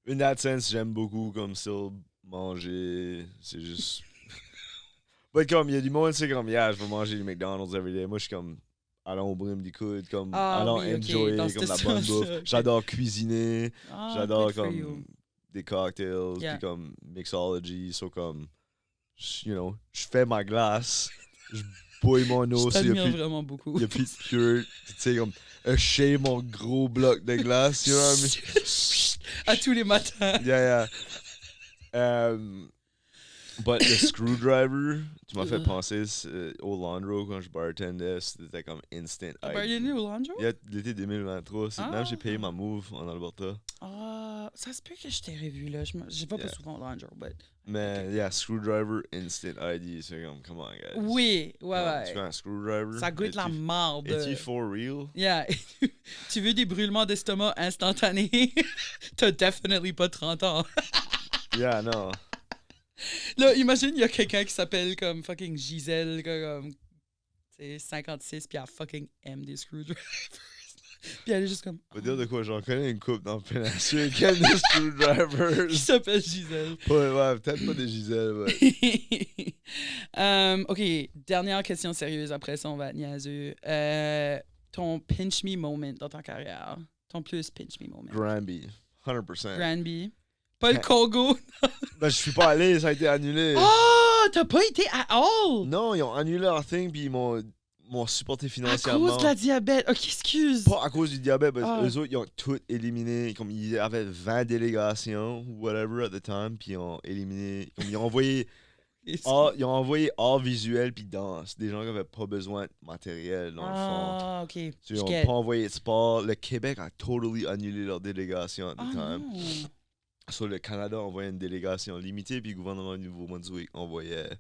In that sense, j'aime beaucoup comme still manger. C'est juste. But comme, il y a du monde, c'est comme, je vais manger du McDonald's every day. Moi, je suis comme, allons au brim du coude, comme, allons oui, ok, enjoy dans comme ce la bonne sens-là, bouffe. ok. J'adore cuisiner. J'adore good for comme you. des cocktails, Yeah. puis comme mixology, so comme, you know, je fais ma glace, je bouille mon eau, Je s'il y a t'admire plus, vraiment beaucoup. il y a plus de pure, tu sais, comme, shave mon gros bloc de glace, you know what I mean? À tous les matins. Yeah. But the screwdriver, tu m'as fait penser au Landro quand je bartendais, c'était comme instant. T'as bartendé au Landro? Yeah, l'été 2023, c'est Ah. même j'ai payé ma move en Alberta. Ah, ça se peut que je t'ai revu, là. Je vais pas Yeah. souvent au Langer, but... Mais, yeah, Screwdriver, Instant ID, c'est comme, come on, guys. Oui, Comme, ouais. Tu veux un screwdriver? Ça goûte la marde. Es-tu for real? Yeah. Tu veux des brûlements d'estomac instantanés? T'as definitely pas 30 ans. Yeah, non. Là, imagine, il y a quelqu'un qui s'appelle comme fucking Gisèle, comme, tu sais, 56, puis elle fucking aime des screwdrivers. Puis elle est juste comme... Faut dire de quoi, j'en connais une couple dans le péninsule qui aime des screwdrivers. Qui s'appelle Gisèle. Ouais, peut-être pas des Gisèle, ouais. OK, dernière question sérieuse, après ça, on va être niaiseux. Ton pinch me moment dans ta carrière. Ton plus pinch me moment. Granby, 100%. Granby. Pas le Congo. Ben, je suis pas allé, ça a été annulé. Oh, t'as pas été à all! Non, ils ont annulé leur thing, puis ils m'ont supporté À financièrement. cause de la diabète. OK, excuse. Pas à cause du diabète, mais Ah. eux autres, ils ont tout éliminé. Comme ils avaient 20 délégations, whatever, at the time, puis ils ont éliminé. Comme ils ont envoyé art visuel puis danse. Des gens qui avaient pas besoin de matériel, dans le fond. Ah, OK. Ils Je ont get. pas envoyé de sport. Le Québec a totally annulé leur délégation at the Ah time. non. Sur le Canada, on envoyait une délégation limitée, puis le gouvernement du Nouveau-Brunswick envoyait.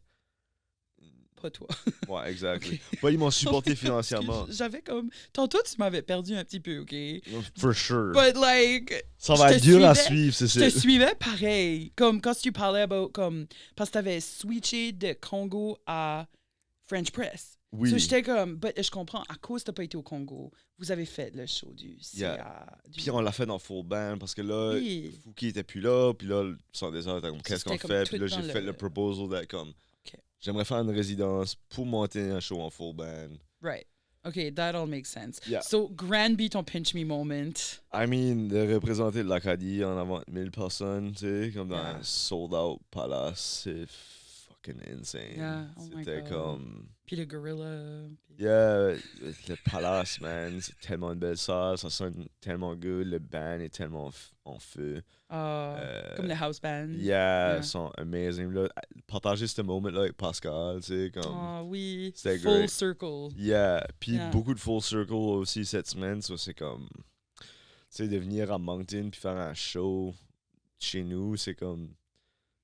Pas toi. Ouais, exactly. Ok. Bah, ils m'ont supporté Parce que financièrement. J'avais comme... Tantôt, tu m'avais perdu un petit peu, OK? For sure. But like... Ça va je être te dur à suivais. suivre, c'est Je te ça. suivais pareil. Comme quand tu parlais about... Comme, parce que t'avais switché de Congo à French Press. Oui. So, j'étais comme... But je comprends, à cause que t'as pas été au Congo, vous avez fait le show du CA. Yeah. Puis on l'a fait dans full band parce que là, Oui. Fouki était plus là, puis là, sans des heures, t'es comme, qu'est-ce qu'on C'était comme fait? tout Puis là, j'ai dans fait le- le proposal d'être comme, Ok. j'aimerais faire une résidence pour monter un show en full band. Right. OK, that all makes sense. Yeah. So, Granby, ton pinch me moment. I mean, de représenter l'Acadie en avant de 1000 personnes, tu sais, comme dans Yeah. un sold-out palace, c'est fucking insane. Yeah, oh my C'était God. comme... Puis le gorilla. puis- Yeah, le palace, man, c'est tellement une belle salle, ça sonne tellement good, le band est tellement en feu. Ah, comme le house band. Yeah, Yeah. ils sont amazing. Là, partager ce moment-là avec Pascal, tu sais, comme... Ah oui. C'était Full great. circle. Yeah, puis Yeah. beaucoup de full circle aussi cette semaine, ça c'est comme... Tu sais, de venir à Moncton puis faire un show chez nous, c'est comme...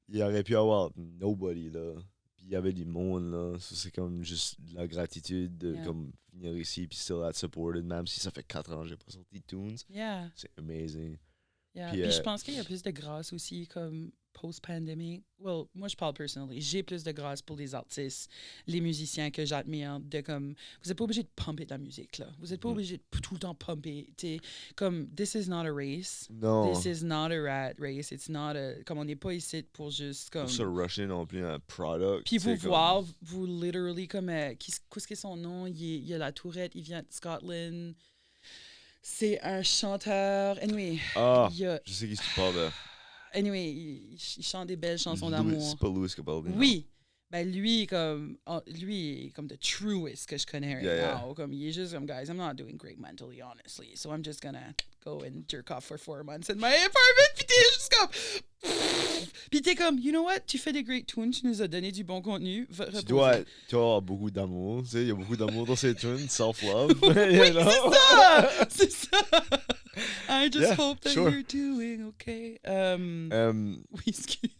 Il aurait pu avoir nobody, là. Puis il y avait du monde, là. Ça, c'est comme juste de la gratitude de Yeah. comme venir ici puis still être supported, même si ça fait 4 ans que j'ai pas sorti de tunes. Yeah. C'est amazing. Yeah. Puis, Puis je pense qu'il y a plus de grâce aussi comme post-pandemic. Well, moi je parle personnellement. J'ai plus de grâce pour les artistes, les musiciens que j'admire. De comme, vous n'êtes pas obligé de pumper de la musique là. Vous n'êtes pas obligé de tout le temps pumper. T'sais, comme this is not a race. Non, This is not a rat race. It's not a. Comme on n'est pas ici pour juste comme. pour se rusher non plus un product. Puis vous c'est comme- voir, vous literally comme. Qu'est-ce que son nom? Il a la tourette, il vient de Scotland. C'est un chanteur. Anyway, Ah, il y a- je sais qui tu parles de. anyway, il chante des belles chansons Louis- d'amour. C'est pas Louis Capaldi. non. Oui. Ben lui, comme, lui est comme the truest que je connais right Yeah, now. Comme, il est juste comme, guys, I'm not doing great mentally, honestly. So I'm just gonna go and jerk off for 4 months in my apartment. Puis t'es juste comme... Puis t'es comme, you know what? Tu fais des great tunes, tu nous as donné du bon contenu. Va Tu reposer. dois avoir beaucoup d'amour, tu sais, il y a beaucoup d'amour dans ces tunes, self-love. Oui, you know? c'est ça! I just Yeah, hope that sure. you're doing okay. Oui, excuse.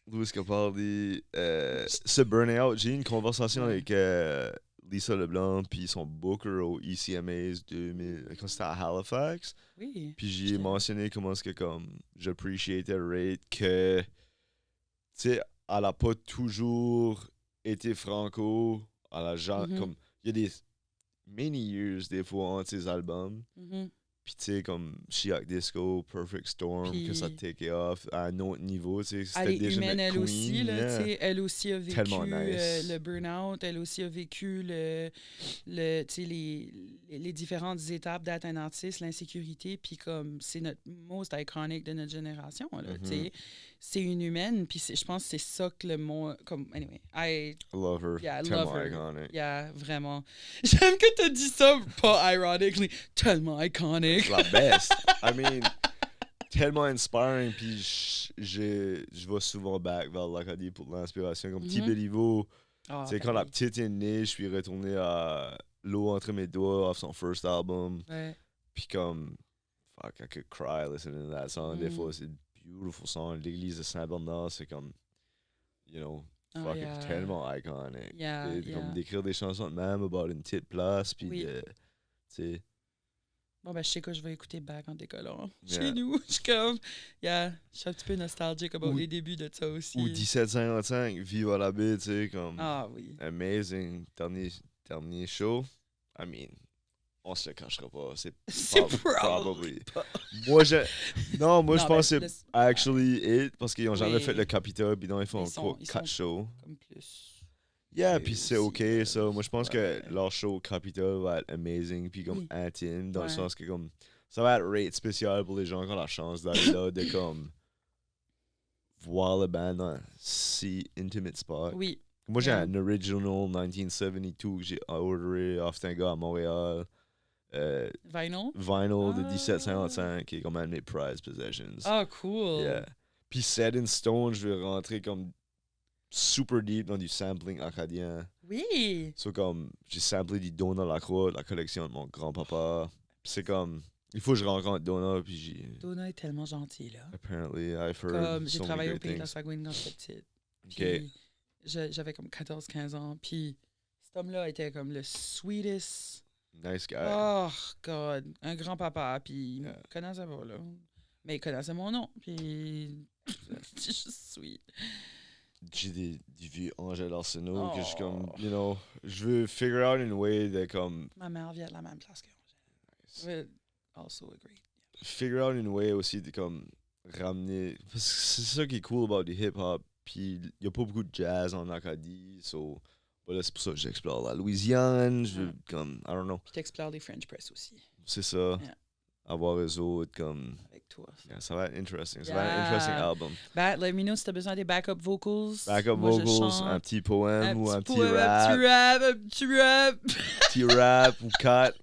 Louis Capaldi, ce burn-out, j'ai eu une conversation Ouais. avec Lisa Leblanc, puis son booker au ECMAs 2000, quand c'était à Halifax. Oui. Puis j'ai J'étais- mentionné comment est-ce que comme j'appreciatais Rate que tu sais elle a pas toujours été franco à la genre Mhm. comme il y a des many years des fois entre ses albums Mhm. puis tu sais comme Chiac Disco Perfect Storm que ça Puis- take off à un autre niveau tu sais Elle c'était est déjà humaine, notre elle aussi. queen, Là, yeah. tu sais, elle aussi a vécu Tellement nice. le burn-out. Elle aussi a vécu tu sais, les différentes étapes d'être un artiste, l'insécurité. Puis comme c'est notre most iconic de notre génération. Là, tu sais. C'est une humaine. Puis je pense que c'est ça que le mot... Comme, anyway, I love her Yeah, I tellement love her. iconic. yeah, vraiment. J'aime que tu as dit ça, pas ironically, tellement iconic. La best. I mean, tellement inspiring. Puis je vais souvent back vers l'Acadie pour l'inspiration. Comme Petit Mhm. Béliveau, Ah, c'est ben quand la oui. petite est née, je suis retourné à L'eau entre mes doigts, off son first album. Ouais. Puis comme, fuck, I could cry listening to that song. Des fois, c'est un beautiful song. L'église de Saint-Bernard, c'est comme, you know, fucking yeah. tellement iconic. Yeah, Et comme d'écrire des chansons de même about une petite place, puis Oui. de, tu sais, Bon, ben, je sais que je vais écouter Back en décollant. Yeah. Chez nous, je suis comme, je suis un petit peu nostalgique about Ou- les débuts de ça aussi. ou 1755, Vive la baie, tu sais, comme, Ah oui. amazing. Dernier show, I mean, on se le cachera pas, c'est C'est probably. pas. Moi, je Non, pense ben, que c'est actually it, parce qu'ils ont jamais Oui. fait le Capitole, puis non, ils font Ils sont- 4 shows. Comme plus. Yeah, Oui, puis c'est aussi, ok, ça. Moi, je pense ouais. que leur show Capitole va être amazing, puis comme Oui. intime, dans le Ouais. sens que comme ça va être rate spécial pour les gens qui ont la chance d'aller là, de comme voir le band dans un si intimate spot. Oui. Moi, j'ai Yeah. un original 1972 que j'ai orderé off d'un gars à Montréal. Vinyl? Vinyl de Ah. 1755 qui est comme un de mes prized possessions. Ah, cool. Yeah. Puis Set in Stone, je vais rentrer comme super deep dans du sampling acadien. Oui. So comme, j'ai samplé du Donna Lacroix, la collection de mon grand-papa. Puis c'est comme, il faut que je rencontre Donna, puis j'ai... Donna est tellement gentil, là. Apparently, I've heard Comme, j'ai so many travaillé au great Pays de la things. Sagouine quand j'étais petite. Ok. Puis j'avais comme 14-15 ans. Puis cet homme-là était comme le sweetest. Nice guy. Oh, God. Un grand-papa. Puis il me Yeah. connaissait pas, là. Mais il connaissait mon nom. Puis c'est juste sweet. J'ai des vieux Angèle Arsenault que je suis comme, Oh. you know, je veux figure out une way de comme, Ma mère vient de la même place que moi. Will also agree. figure out une way aussi de comme ramener, parce que c'est ça qui est cool about du hip-hop, puis il y a pas beaucoup de jazz en Acadie, so, voilà, c'est pour ça que j'explore la Louisiane, je veux comme, I don't know, Puis t'explores les French Press aussi. c'est ça, Yeah. avoir eux autres comme, Avec toi. yeah, ça va être interesting, ça va être un interesting Yeah. album. Let me know si t'as besoin des backup vocals. Backup Moi, je vocals, chante. un petit poème ou un petit poème, rap, un petit rap. petit rap ou quatre.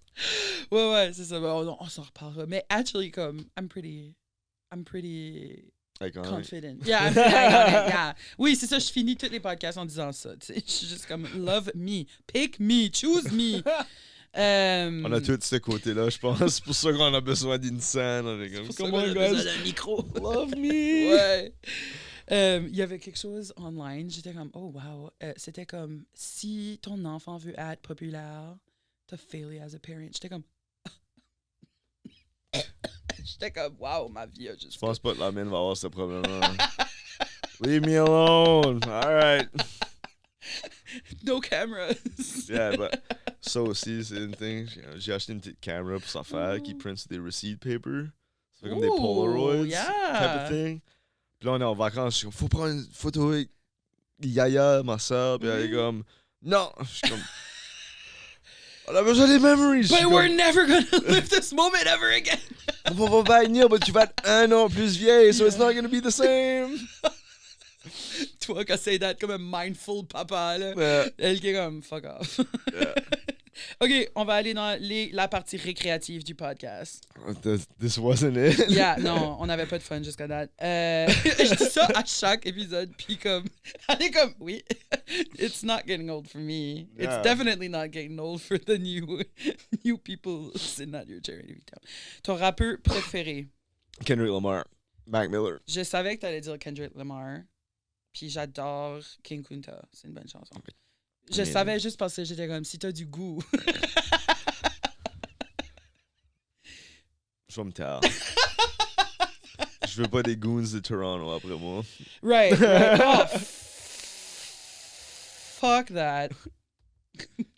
Ouais, c'est ça. On s'en reparlera. Mais actually, comme, I'm pretty Iconic. confident. Yeah, I'm pretty iconic, yeah. Oui, c'est ça, je finis tous les podcasts en disant ça. Tu sais, je suis juste comme, love me, pick me, choose me. On a tout ce côté-là, je pense. C'est pour ça qu'on a besoin d'une scène. On est comme, pour ça come qu'on on, a besoin guys. d'un micro. Love me. Ouais. Il y avait quelque chose online, j'étais comme, oh wow. C'était comme, si ton enfant veut être populaire, t'as failé as a parent. J'étais comme, wow, ma vie a juste. Je pense pas que la mienne va avoir ce problème-là. Leave me alone. All right. No cameras. Yeah, but ça aussi, c'est une thing. J'ai acheté une petite caméra pour sa faire qui print des receipt paper. Ça fait comme des Ooh, Polaroids yeah. type of thing. Puis là, on est en vacances. Je suis comme, faut prendre une photo avec Yaya, ma soeur. Puis elle est comme, non. Je suis comme, on a besoin des memories. Je suis But we're comme, never gonna live this moment ever again. on va venir, mais tu vas être 1 an plus vieille, so it's not gonna be the same. Toi, qui essaie d'être comme un mindful papa, là. Yeah. Elle qui est comme, fuck off. Yeah. OK, on va aller dans la partie récréative du podcast. This wasn't it. Yeah, non, on n'avait pas de fun jusqu'à date. Je dis ça à chaque épisode, puis comme, elle est comme, oui, it's not getting old for me. Yeah. It's definitely not getting old for the new people sitting at your chair. Ton rappeur préféré? Kendrick Lamar, Mac Miller. Je savais que tu allais dire Kendrick Lamar, puis j'adore King Kunta. C'est une bonne chanson. Je Mais- savais juste parce que j'étais comme, si t'as du goût. Je vais me taire. Je veux pas des goons de Toronto après moi. Right. Oh, fuck that.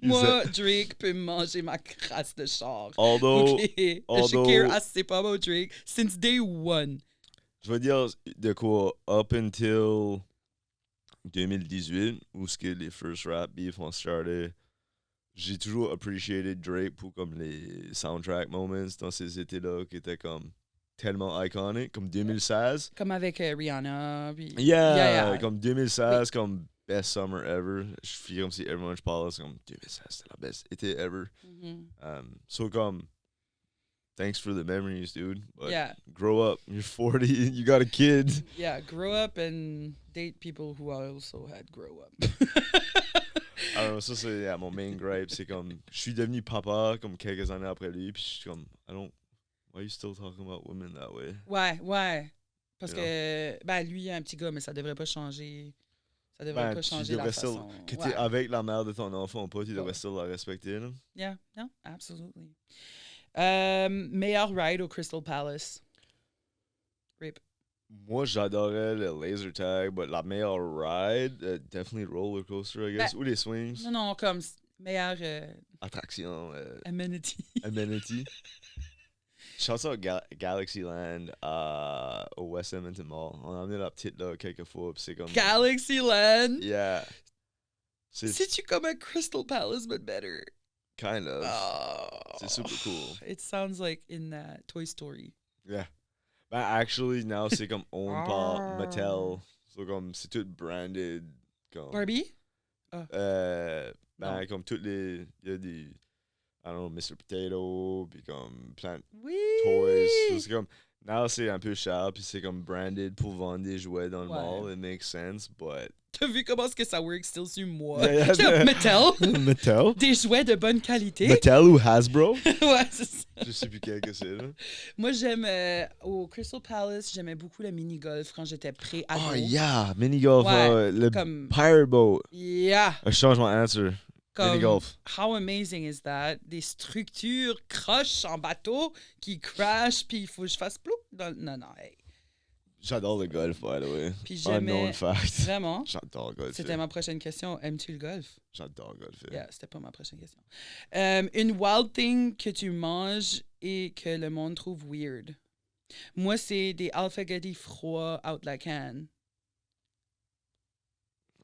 Moi, Drake peut me manger ma crasse de char. Although, OK. although- Shakir a c'est pas mon Drake since day one. je veux dire de quoi, up until 2018, où ce que les first rap beef ont starté, j'ai toujours appreciated Drake pour comme les soundtrack moments dans ces étés-là qui étaient comme tellement iconiques, comme 2016. Comme avec Rihanna. Puis... Yeah, comme 2016, comme best summer ever. Je suis comme si everyone je parle, c'est comme 2016, c'était la best été ever. Mhm. So comme, thanks for the memories, dude. But Yeah. grow up. You're 40, you got a kid. Yeah, grow up and date people who also had grow up. Alors ça c'est mon main gripe, c'est comme, je suis devenu papa comme quelques années après lui, puis je suis comme, Why are you still talking about women that way? Ouais. Parce You que, ben, lui, il a un petit gars, mais ça devrait pas changer. Ça devrait pas Tu changer la devrais façon. still, que t'es Ouais. avec la mère de ton enfant ou pas, tu devrais Ouais. still la respecter, là. Yeah, no, absolutely. Meilleur ride au Crystal Palace. Rip. Moi, j'adorais le laser tag, but la meilleure ride, definitely roller coaster, I guess, ou les swings. Non, comme meilleur Attraction, amenity. amenity. Shout out Galaxy Land au West Edmonton Mall. On a amené la petite là quelques fois, pis c'est comme... Galaxy Land. Yeah. C'est-tu comme un Crystal Palace, but better? Kind of. Oh. C'est super cool. It sounds like in Toy Story. Yeah. Ben, actually, now, c'est comme owned par Ah. Mattel. So, comme, c'est tout branded. Comme, Barbie? ben, comme toutes les... Il y a des... I don't know, Mr. Potato, puis comme plein de Oui! toys. So, c'est comme... Now, c'est un peu cher, puis c'est comme branded pour vendre des jouets dans le Ouais. mall. It makes sense, but... T'as vu comment est-ce que ça work still sur moi? Yeah, yeah. J'étais comme, Mattel? Mattel? Des jouets de bonne qualité? Mattel ou Hasbro? Ouais, c'est ça. Je sais plus quel que c'est, là. Moi, j'aime... au Crystal Palace, j'aimais beaucoup le mini-golf quand j'étais pré-ado. Oh, yeah! Mini-golf, Ouais, le comme- Pirate Boat. Yeah! Je change mon answer. Comme, Mini-golf. how amazing is that? Des structures croches en bateau qui crashent, puis il faut que je fasse ploup. Non, hey. J'adore le golf, by the way. Puis j'aimais... Unknown fact. Vraiment? J'adore golfer. C'était ma prochaine question. Aimes-tu le golf? J'adore golfer. Yeah, c'était pas ma prochaine question. Une wild thing que tu manges et que le monde trouve weird. Moi, c'est des alphagetti froids out la can.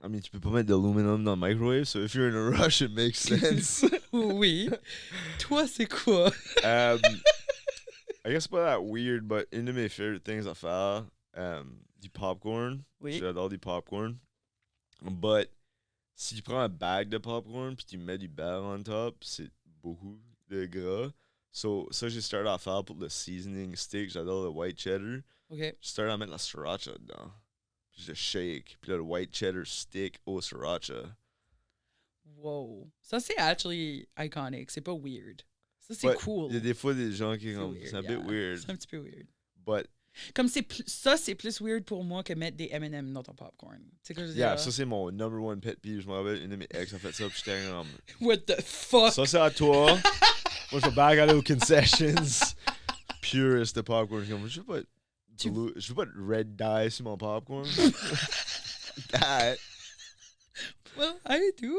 I mean, tu peux pas mettre d'aluminum dans le microwave, so if you're in a rush, it makes sense. Oui. Toi, c'est quoi? I guess pas that weird, but une de mes favorite things à faire, du popcorn. Oui. J'adore du popcorn. But, si tu prends un bag de popcorn puis tu mets du beurre on top, c'est beaucoup de gras. So, ça, j'ai starté à faire pour le seasoning stick. J'adore le white cheddar. OK. J'ai starté à mettre la sriracha dedans. Puis je shake. Puis là, le white cheddar stick au sriracha. Wow. Ça, c'est actually iconic. C'est pas weird. Ça, c'est But cool. Il y a des fois des gens qui C'est comme... weird, C'est un yeah. bit weird. C'est un petit peu weird. But, Comme ça, c'est plus weird pour moi que mettre des M&M dans ton popcorn. Tu sais quoi je veux yeah, dire? ça c'est mon number one pet peeve. Je me rappelle, une de mes ex a fait ça, puis j'étais comme... What the fuck? Ça, c'est à toi. Moi, je vais back aller aux concessions. Purist de popcorn. Comme, je veux pas de red dye sur mon popcorn. That. Well, I do.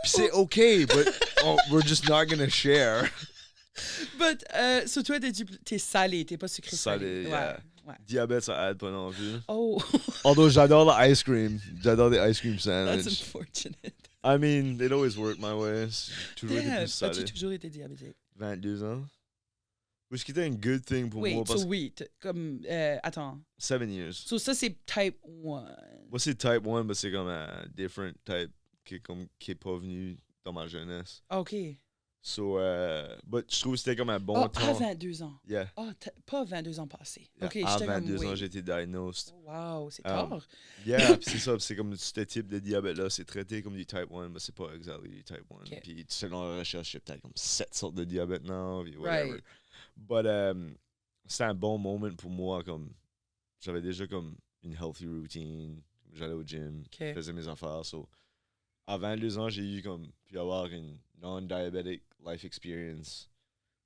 Puis c'est okay, but we're just not gonna share. But, so toi, t'es salé, t'es pas sucré Salé, yeah. Ouais. Diabète, ça aide pas non plus. Oh, Although j'adore le ice cream. J'adore les ice cream that's sandwich. unfortunate. I mean, it always worked my way. J'ai toujours été Yeah, plus salé. as-tu toujours été diabétique? 22 ans. Which était une good thing pour Wait, moi parce so que oui, comme, attends. 7 years. So ça, c'est type 1. Moi, c'est type 1, mais c'est comme un different type qui est pas venu dans ma jeunesse. OK. So, but je trouve que c'était comme un bon Oh, à temps. 22 ans. Yeah. Oh, pas 22 ans passés. Yeah. OK, À j'étais comme, 22 ans, oui. j'ai été diagnosed. Wow, c'est Um, tard. Yeah, pis c'est ça, pis c'est comme ce type de diabète-là, c'est traité comme du type 1, mais c'est pas exactly du type 1. Ok. Puis selon la recherche, il y a peut-être comme 7 sortes de diabète now, puis whatever. Right. But c'était un bon moment pour moi, comme j'avais déjà comme une healthy routine, j'allais au gym, Ok. je faisais mes affaires, so à 22 ans, j'ai eu comme pu avoir une non-diabetic life experience,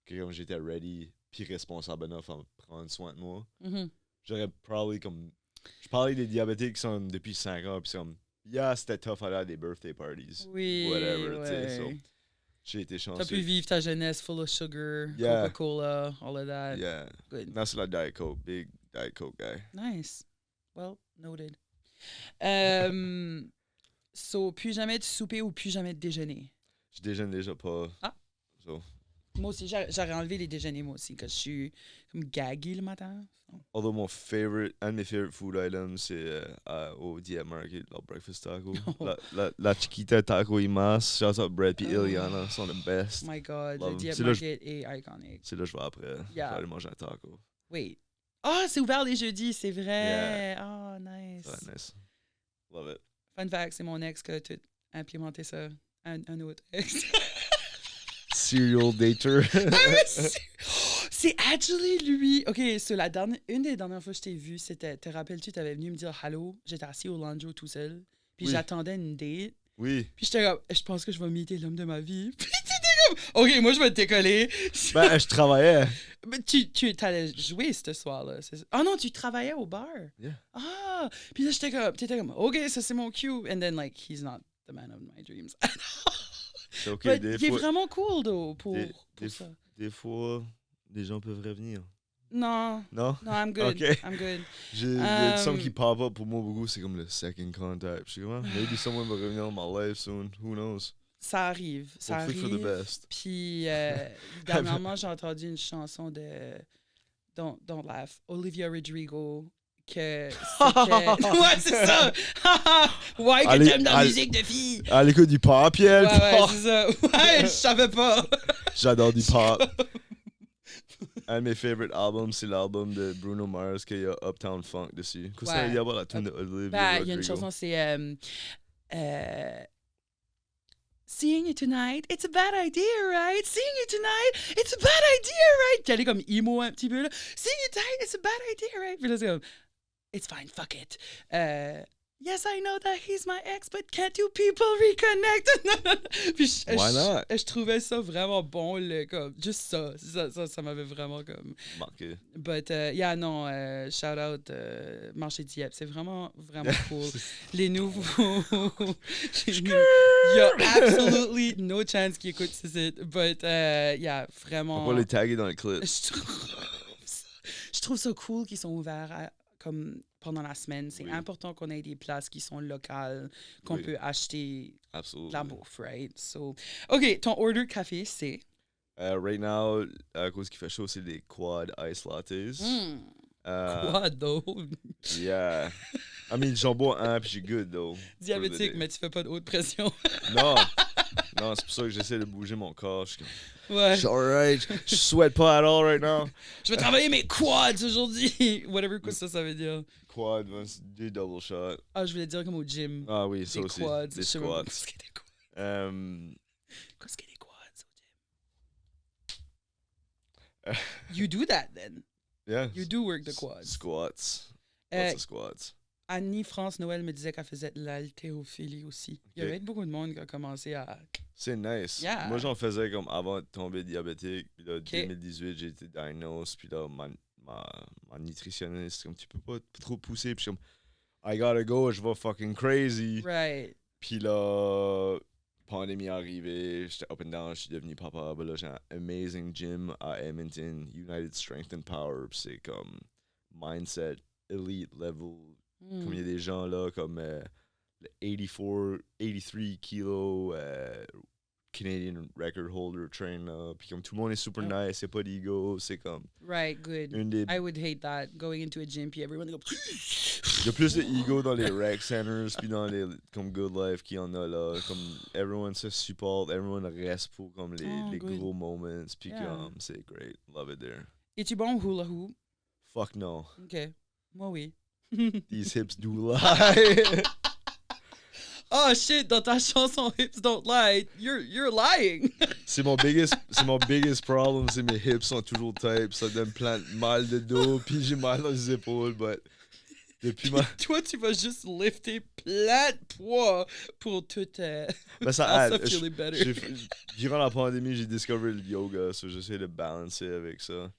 que comme j'étais ready, puis responsable enough à prendre soin de moi. Mhm. J'aurais probably comme... Je parlais des diabétiques qui sont depuis 5 ans, puis c'est comme... Yeah, c'était tough à aller à des birthday parties. Oui, Whatever, tu sais. So, ouais. j'ai été chanceux. T'as pu vivre ta jeunesse full of sugar, Yeah. Coca-Cola, all of that. Yeah. Good. Now c'est la Diet Coke. Big Diet Coke guy. Nice. Well, noted. So, plus jamais de souper ou plus jamais de déjeuner? Je déjeune déjà pas. Ah. So, Moi aussi, j'aurais enlevé les déjeuners, moi aussi, quand je suis comme gaggy le matin. although un de mes favorite food items, c'est au Diet Market, leur breakfast taco. La Chiquita Taco y Mas, shout out Brad puis Oh. Ileana, sont the best. Oh my God, Love le 'em. Diet C'est là, Market est iconic. C'est là que je vais après. Yeah. Je vais aller manger un taco. Wait. Ah, c'est ouvert les jeudis, c'est vrai. Ah, nice. Ouais, nice. Love it. Fun fact, c'est mon ex qui a tout implémenté ça. Un autre ex. Serial dater. C'est actually lui. OK, une des dernières fois que je t'ai vu, c'était, te rappelles-tu, t'avais venu me dire allô, j'étais assis au Lanjo tout seul, puis Oui. j'attendais une date, Oui. puis j'étais comme, je pense que je vais meeter l'homme de ma vie. Puis t'étais comme, OK, moi je vais te décoller. Ben, je travaillais. Mais tu t'allais jouer ce soir-là. Ah non, tu travaillais au bar. Yeah. Ah, puis là t'étais comme, OK, ça c'est mon cue. And then like, he's not the man of my dreams. C'est OK. But Des il est fois, vraiment cool, though, pour des- ça. des fois, les gens peuvent revenir. Non, Non? non, I'm good. OK. I'm good. Il y a du son Um, qui pop up pour moi beaucoup, c'est comme le second contact. Je suis comme, ah, maybe someone va revenir dans my life soon. Who knows? Ça arrive. Ça Hopefully for the arrive. best. Puis, dernièrement, j'ai entendu une chanson de Don't Laugh, Olivia Rodrigo, que c'était... Ouais, c'est ça! Ouais, que Allez, t'aimes la allez. musique de fille! À l'écoute du pop, Pierre. Ouais, c'est ça. Ouais, je savais pas. J'adore du pop. Un de mes favorite albums, c'est l'album de Bruno Mars qu'il y a Uptown Funk dessus. Qu'est-ce que ça veut dire la tune de Olivia Ben, il y a une Rodrigo? chanson, c'est... Seeing you tonight, it's a bad idea, right? Seeing you tonight, it's a bad idea, right? Puis elle est comme emo un petit peu, là. Seeing you tonight, it's a bad idea, right? Puis là, c'est comme, it's fine, fuck it. Yes, I know that he's my ex, but can't two people reconnect? Puis Why not? je trouvais ça vraiment bon, comme, juste ça m'avait vraiment comme... Marqué. But, yeah, non, shout out Marché Dieppe. C'est vraiment, vraiment cool. Les nouveaux. Il y a absolutely no chance qu'ils écoutent ce site. But, yeah, vraiment. On va les taguer dans le clip. Je trouve ça cool qu'ils sont ouverts comme pendant la semaine. C'est Oui. important qu'on ait des places qui sont locales, qu'on Oui. peut acheter Absolument. de la bouffe, right? So, OK, ton order de café, c'est. Right now, à cause qu'il fait chaud, c'est des quad ice lattes. Quoi, though? Yeah. I mean, j'en bois un puis j'ai good, though. Diabétique, mais tu fais pas de haute pression. Non. Non, c'est pour ça que j'essaie de bouger mon corps. Je suis comme, Ouais. je suis alright. Je sweat pas at all right now. Je vais travailler mes quads aujourd'hui. Whatever quoi ça veut dire. Quad, des double shots. Ah, je voulais dire comme au gym. Ah oui, ça Des aussi. quads. Des Je sais même pas squats. qu'est-ce qu'il y a des quads. Um, Qu'est-ce qu'il y a des quads au gym? You do that then. yeah. You do work the quads. Squats. Euh, Lots of squats. Annie France Noël me disait qu'elle faisait de l'haltérophilie aussi. Il y avait beaucoup de monde qui a commencé à... C'est nice. Yeah. Moi, j'en faisais comme avant de tomber diabétique. Puis là, 2018, j'ai été diagnosed. Puis là, ma nutritionniste, comme tu peux pas trop pousser. Puis je suis comme, I gotta go, je vais fucking crazy. Right. Puis là, pandémie est arrivée, j'étais up and down, je suis devenu papa. Ben là, j'ai un amazing gym à Edmonton, United Strength and Power. Puis c'est comme mindset, elite level. Comme il y a des gens là, comme le 83 kilo Canadian record holder train là. Puis comme tout le monde est super nice, c'est pas d'ego, c'est comme Right, good. une des... I would hate that, going into a gym puis everyone go... Il y a plus d'ego dans les rec centers puis dans les comme Good Life qu'il y en a là. Comme everyone se supporte, everyone reste pour comme les good. gros moments. Puis Yeah. comme c'est great, love it there. Es-tu bon au hula hoop? Fuck no, OK. Moi, oui. these hips do lie. Oh shit, dans ta chanson Hips Don't Lie, you're lying. C'est mon biggest problem, c'est mes hips sont toujours tight, ça donne plein de mal de dos, puis j'ai mal dans les épaules, but depuis ma... Toi, tu vas juste lifter plein de poids pour tout Ben, ça faire aide. ça feeling better. Durant la pandémie, j'ai découvert le yoga, so j'essaie de balancer avec ça.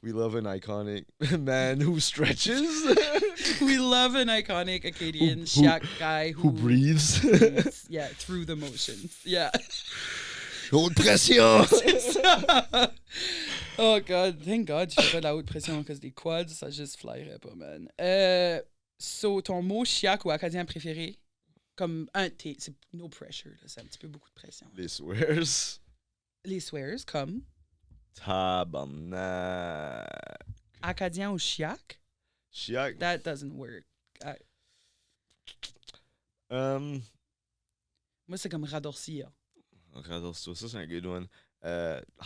We love an iconic man who stretches, We love an iconic Acadian Who- shack guy who breathes. breathes, yeah, through the motions. Yeah. Haute pression! C'est ça. Oh God, thank God, tu fais pas de la haute pression parce que des quads, ça juste flyerait pas, man. So, ton mot chiac ou acadien préféré? Comme un T, c'est no pressure, là, c'est un petit peu beaucoup de pression. Les swears. Les swears, comme Tabarnak. acadien ou chiac? Chiac. That doesn't work. Moi, c'est comme radorcia. Regarde ça, c'est un good one.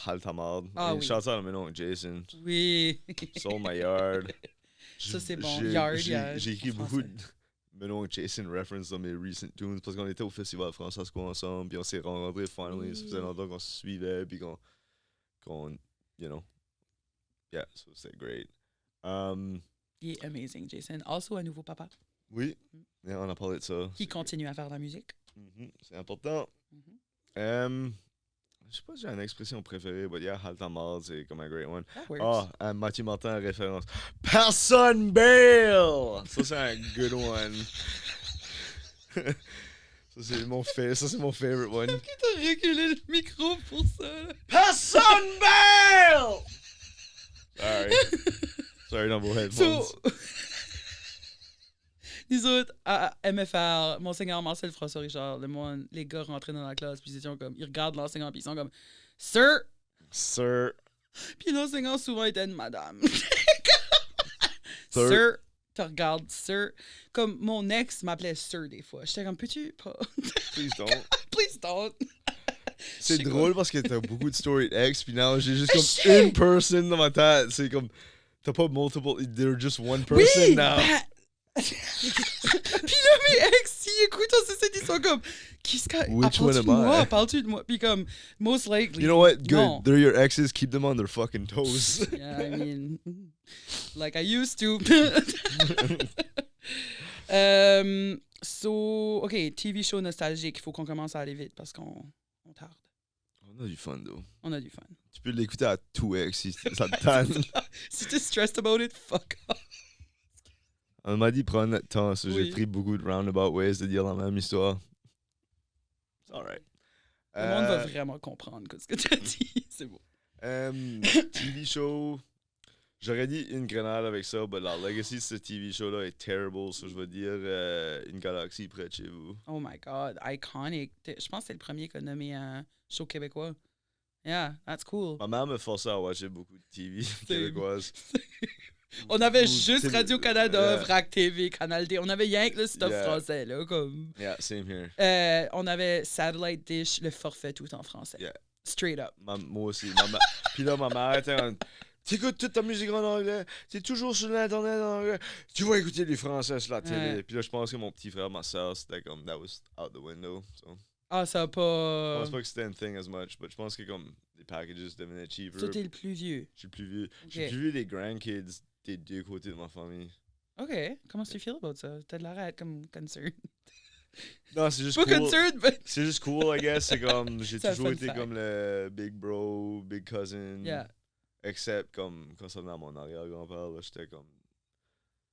Haltamard. Ah oui. Shout out à mon oncle Jason. Oui. Sold my yard. Ça, c'est bon. J'ai- Yard, j'ai- yeah, J'ai écrit en beaucoup français. de mon oncle Jason reference dans mes recent tunes parce qu'on était au festival Francesco ensemble, puis on s'est rencontrés finally. Ça faisait longtemps qu'on se suivait, puis qu'on you know, Yeah, so c'est great. Il est amazing, Jason. Also, un nouveau papa Oui, yeah, on a parlé de ça. qui continue à faire de la musique. C'est important. Mhm. Je sais pas si j'ai une expression préférée, but yeah, Haltamar, c'est comme un great one. That works. Mathieu Martin, référence. Personne bail! Ça, c'est un good one. Ça, c'est mon favorite one. T'as reculé le micro pour ça. Là. Personne bail! Sorry, dans vos headphones. So, nous autres, à MFR, Monseigneur Marcel François Richard, les gars rentraient dans la classe, puis ils regardent l'enseignant, puis ils sont comme « Sir! » Puis l'enseignant, souvent, était une madame. Sir! Tu regardes, Sir. Comme mon ex m'appelait Sir des fois. J'étais comme « Peux-tu pas? » Please don't. Please don't. C'est drôle parce que t'as beaucoup de story ex, puis now j'ai juste comme Shit! une person dans ma tête. C'est comme, t'as pas multiple, they're just one person Oui! now. Puis là, mes ex, ils écoutent, ils sont comme, qu'est-ce que. Which one am I? Parles-tu de moi? Puis comme, most likely. You know what? Good. Non. They're your exes. Keep them on their fucking toes. Yeah, I mean, like I used to. So, OK, TV show nostalgique. Il faut qu'on commence à aller vite parce qu'on tarde. On a du fun, though. On a du fun. Tu peux l'écouter à 2x si ça te tanne. Si t'es stressed about it, fuck off. On m'a dit prendre notre temps, so Oui. j'ai pris beaucoup de roundabout ways de dire la même histoire. It's alright. Le monde va vraiment comprendre ce que tu as dit. C'est beau. TV show. J'aurais dit une grenade avec ça, mais la legacy de ce TV show-là est terrible, so je vais dire une galaxie près de chez vous. Oh my God, iconic. Je pense que c'est le premier qu'on a nommé un show québécois. Yeah, that's cool. Ma mère me forçait à watcher beaucoup de TV québécoise. On avait Ou- juste c'est- Radio-Canada, yeah. VRAC TV, Canal D. On avait rien que le stuff Yeah. français, là, comme... Yeah, same here. On avait Satellite Dish, le forfait tout en français. Yeah. Straight up. Moi aussi. Puis là, ma mère était en... T'écoutes toute ta musique en anglais, t'es toujours sur l'internet en anglais, tu vas écouter les français sur la télé. Ouais. Puis là, je pense que mon petit frère, ma soeur, c'était comme, that was out the window. So. Ah, ça a Je pas... pense pas que c'était une thing as much, mais je pense que comme les packages devenaient cheaper. Toi, t'es le plus vieux. Je suis plus vieux. Je suis Ok. plus vieux des grandkids des deux côtés de ma famille. OK. Comment tu feel about ça? T'as de l'air comme concerned. Non, c'est juste Pas cool. concerned, mais... C'est juste cool, I guess. C'est comme, j'ai C'est un toujours fun été fact. comme le big bro, big cousin. Yeah. Except comme quand ça venait à mon arrière-grand-père, là, j'étais comme.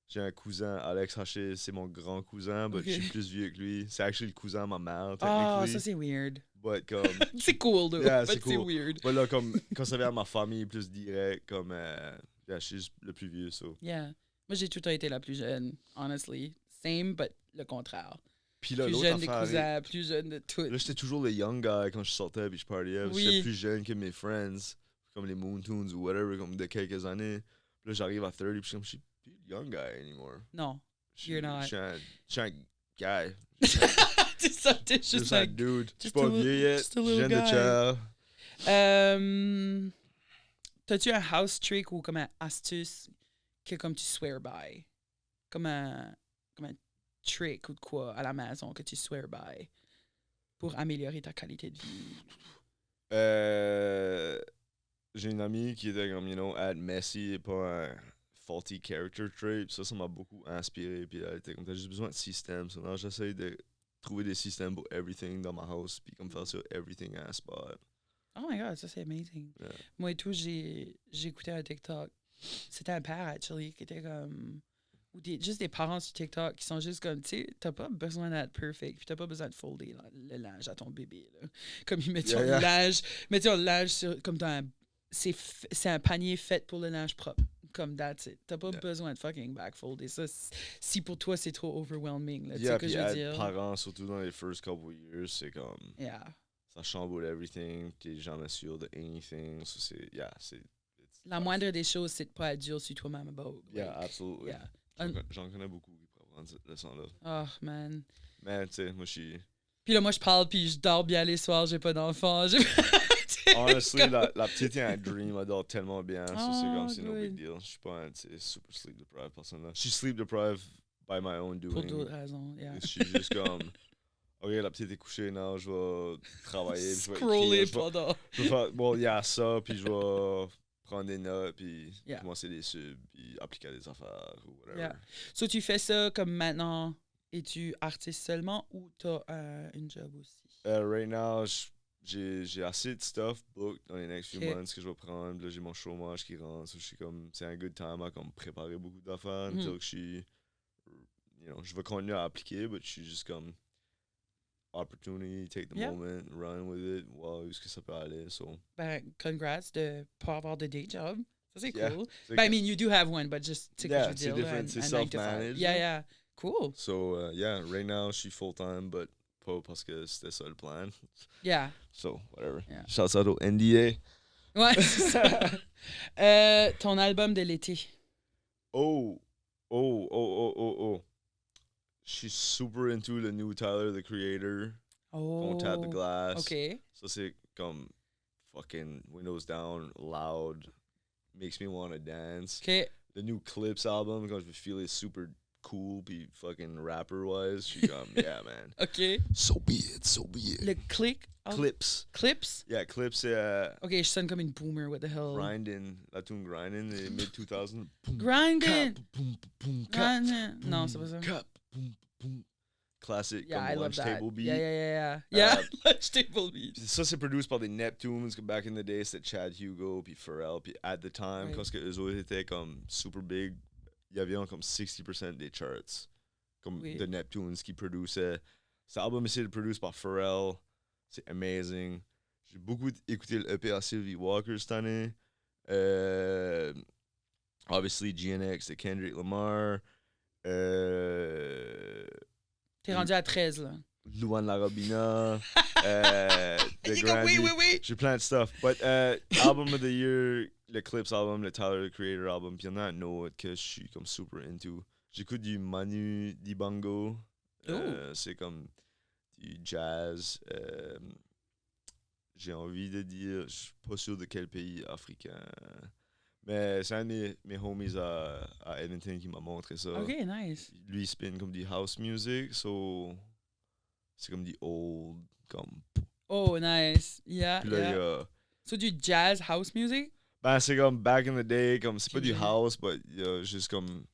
J'ai un cousin, Alex Haché, c'est mon grand cousin, mais Ok. je suis plus vieux que lui. C'est actually le cousin de ma mère, Ah, technically. ça c'est weird. But comme. C'est cool, though. Yeah, but c'est c'est cool. weird. But là, comme, quand ça vient à ma famille plus direct, comme. Yeah, je suis juste le plus vieux, so. Yeah. Moi, j'ai tout le temps été la plus jeune, honestly. Same, but le contraire. Puis là, Plus l'autre jeune des affaire, cousins, plus jeune de tout. là, j'étais toujours le young guy quand je sortais puis je partiais. Oui. J'étais plus jeune que mes friends, comme les Moon Tunes ou whatever, comme de quelques années. Puis là, j'arrive à 30 puis je suis comme, je suis plus le young guy anymore. Non. Je suis- You're not. Je suis un guy. C'est ça, t'es Juste juste un un... dude. Je suis just pas a li- vieux yet. just a Je little viens de guy. chair. T'as-tu un house trick ou comme un astuce que comme tu swear by? Comme un trick ou de quoi à la maison que tu swear by pour améliorer ta qualité de vie? J'ai une amie qui était comme, you know, être messy et pas un faulty character trait. Puis ça m'a beaucoup inspiré. Puis elle était comme, t'as juste besoin de systèmes. So, now, j'essaie de trouver des systèmes pour everything dans ma house. Puis comme faire sur everything à un spot. Oh my god, ça c'est amazing. Yeah. Moi et tout, j'ai écouté un TikTok. C'était un père, actually, qui était comme... Ou juste des parents sur TikTok qui sont juste comme, tu sais, t'as pas besoin d'être perfect, puis t'as pas besoin de folder le linge à ton bébé, là. Comme ils mettent Yeah, yeah. mettent ton linge sur, comme dans un... C'est un panier fait pour le linge propre. Comme that's it. T'as pas Yeah. besoin de fucking backfolder. Ça, si pour toi, c'est trop overwhelming, là. Tu sais Yeah, ce que puis je veux être dire? parent, surtout dans les first couple years, c'est comme, Yeah. ça chamboule everything. T'es jamais sûr de anything. So c'est, yeah, c'est. it's La tough. moindre des choses, c'est de pas être dur sur toi-même about. Yeah, like, absolutely. Yeah. J'en connais beaucoup qui pourraient prendre cette leçon-là. Oh, man. Mais tu sais, moi je suis. Puis là, moi, je parle, puis je dors bien les soirs, j'ai pas d'enfant. Honestly, la petite est un dream, elle dort tellement bien. So c'est Oh, comme, c'est no big good. deal. Je suis pas un tu sais, super sleep deprived personne là. Je suis sleep deprived by my own doing. Pour d'autres raisons, yeah. Je suis juste comme, ok, la petite est couchée, non, je vais travailler. Puis je vais Scroller écrire, pendant. je vais faire, well, yeah, ça, puis je vais prendre des notes, puis Yeah. commencer des subs, puis appliquer à des affaires ou whatever. Yeah. So, tu fais ça comme maintenant, es-tu artiste seulement ou t'as une job aussi? Right now, j'ai assez de stuff booked dans les next few Ok. months que je vais prendre. Là, j'ai mon chômage qui rentre. So, je suis comme, c'est un good time à comme préparer beaucoup d'affaires Mhm. until que je vais continuer à appliquer, mais je suis juste comme opportunity, take the Yeah. moment, run with it, wow, où est-ce que ça peut aller. So, Ben, congrats de pas avoir de day job. Ça, c'est Yeah. cool. c'est Ben, I mean, you do have one, but just, tu sais, Yeah, que je c'est veux dire, là, different, c'est un 9 to 5. self-managed, Yeah, là. yeah. Cool. So, yeah, right now, je suis full-time, but pas parce que c'était ça le plan. Yeah. So, whatever. Yeah. Shouts out au NDA. Ouais, c'est ça. Ton album de l'été. Oh. She's super into the new Tyler, the Creator. Oh. Don't Tap the Glass. OK. Ça, c'est comme fucking windows down, loud, makes me want to dance. OK. The new Clips album, quand je me feel super cool, puis fucking rapper-wise, je suis comme, yeah, man. OK. So be it. Le click. Clips. Clips? Yeah, Clips, c'est OK, je sonne comme une boomer. What the hell? Grindin', la tune Grindin', les mid-2000s. Grindin'. Boom, boom, Grindin'. Non, c'est pas ça. Cap, boom, boom. Classic, Yeah, comme I love lunch that. table beat. Yeah. Yeah, lunch table beat. Puis ça, c'est produced par des Neptunes. Back in the day, c'était Chad Hugo, puis Pharrell. Puis at the time, Oui. quand eux autres étaient comme super big, il y avait comme 60% des charts. Comme Oui. The Neptunes qui produisaient. Cet album ici est produit par Pharrell. C'est amazing. J'ai beaucoup écouté le EP à Sylvie Walker cette année. Obviously, GNX de Kendrick Lamar. T'es rendu à 13, là. Luan Larabina. The Il est comme, oui. J'ai plein de stuff. But album of the year, le Clips album, le Tyler, the Creator album. Puis il y en a un autre que je suis comme super into. J'écoute du Manu Dibango. C'est comme du jazz. J'ai envie de dire, je suis pas sûr de quel pays africain. Mais c'est un de mes homies à Edmonton qui m'a montré ça. OK, nice. Lui, il spin comme du house music, so c'est comme du old, comme... Oh, nice. Yeah, Puis là, il y a... So, du jazz house music? Ben, c'est comme back in the day, comme c'est pas du Ok. house, but il y a juste comme...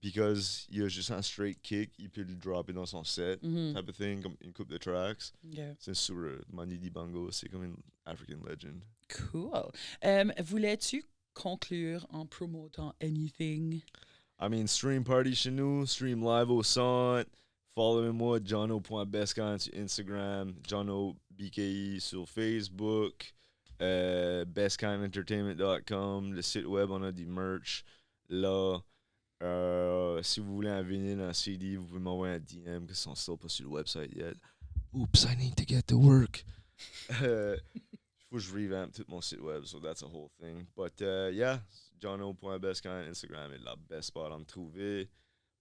Because il y a juste un straight kick, il peut le dropper dans son set, Mhm. type of thing, comme une couple de tracks. OK. C'est super, Manu Dibango, c'est comme une African legend. Cool. Voulais-tu conclure en promotant anything? I mean, stream party chez nous, stream live au centre. Followez-moi, jono.bescan sur Instagram, JonoBKI sur Facebook, bestkindentertainment.com, le site web, on a du merch là. Si vous voulez un vinyle, un CD, vous pouvez m'envoyer un DM, que sont still pas sur le website yet. Oops, I need to get to work. Il faut que je revamp tout mon site web, so that's a whole thing. But yeah, jono.bestkind, Instagram est la best spot à me trouver.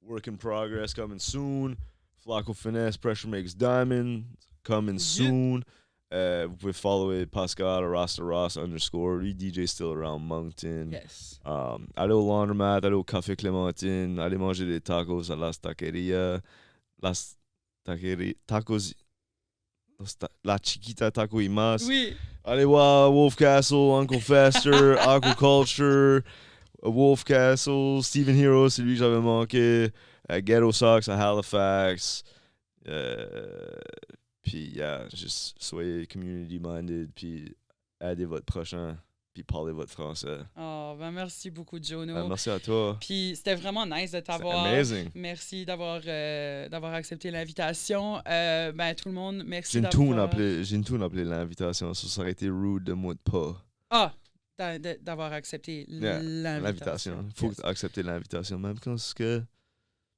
Work in progress coming soon. Flacco Finesse, Pressure Makes Diamond coming soon. Vous pouvez follower Pascal Rasta Ross _. Lui, DJ still around Moncton. Yes. Allez au laundromat, allez au Café Clémentine, allez manger des tacos à Las Taqueria. Tacos. La Chiquita Taco y Mas. Oui. Allez voir Wolf Castle, Uncle Fester, Aquaculture, Wolf Castle, Stephen Hero, c'est lui que j'avais manqué. Ghetto Sox à Halifax. Puis, yeah, juste soyez community-minded, puis aidez votre prochain, puis parlez votre français. Oh, ben merci beaucoup, Jono. Merci à toi. Puis c'était vraiment nice de C'est t'avoir. amazing. Merci d'avoir accepté l'invitation. Ben tout le monde, merci J'ai une d'avoir... tune appelée l'invitation, ça aurait été rude de moi de pas. Ah, d'avoir accepté Yeah, l'invitation. L'invitation. Faut Yes. accepter l'invitation, même quand c'est que...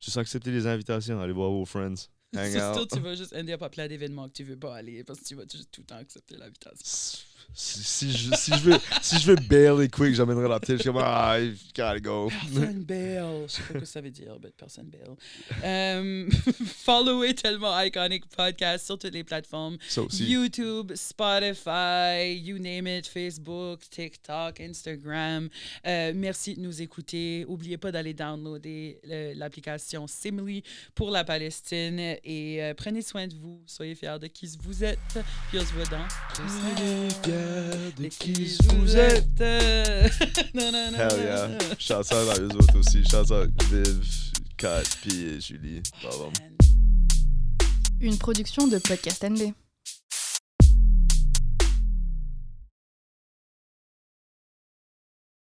Juste accepter les invitations, aller voir vos friends. Hang C'est out. sûr, tu vas juste ender up à plein d'événements que tu veux pas aller parce que tu vas juste tout le temps accepter l'invitation. Si je veux barely quick, j'amènerai la petite. Je suis comme, I gotta go. Personne bail. Je sais pas ce que ça veut dire, mais personne bail. Followez Tellement Iconic Podcast sur toutes les plateformes. Ça aussi. YouTube, Spotify, you name it, Facebook, TikTok, Instagram. Merci de nous écouter. N'oubliez pas d'aller downloader l'application Simly pour la Palestine et prenez soin de vous. Soyez fiers de qui vous êtes. Puis on se voit dans 2 semaines. mystère de Et qui vous êtes. Hell yeah. Shout out à eux autres aussi. Shout out Viv, Kat, puis Julie. Bah, bon. Une production de Podcast NB.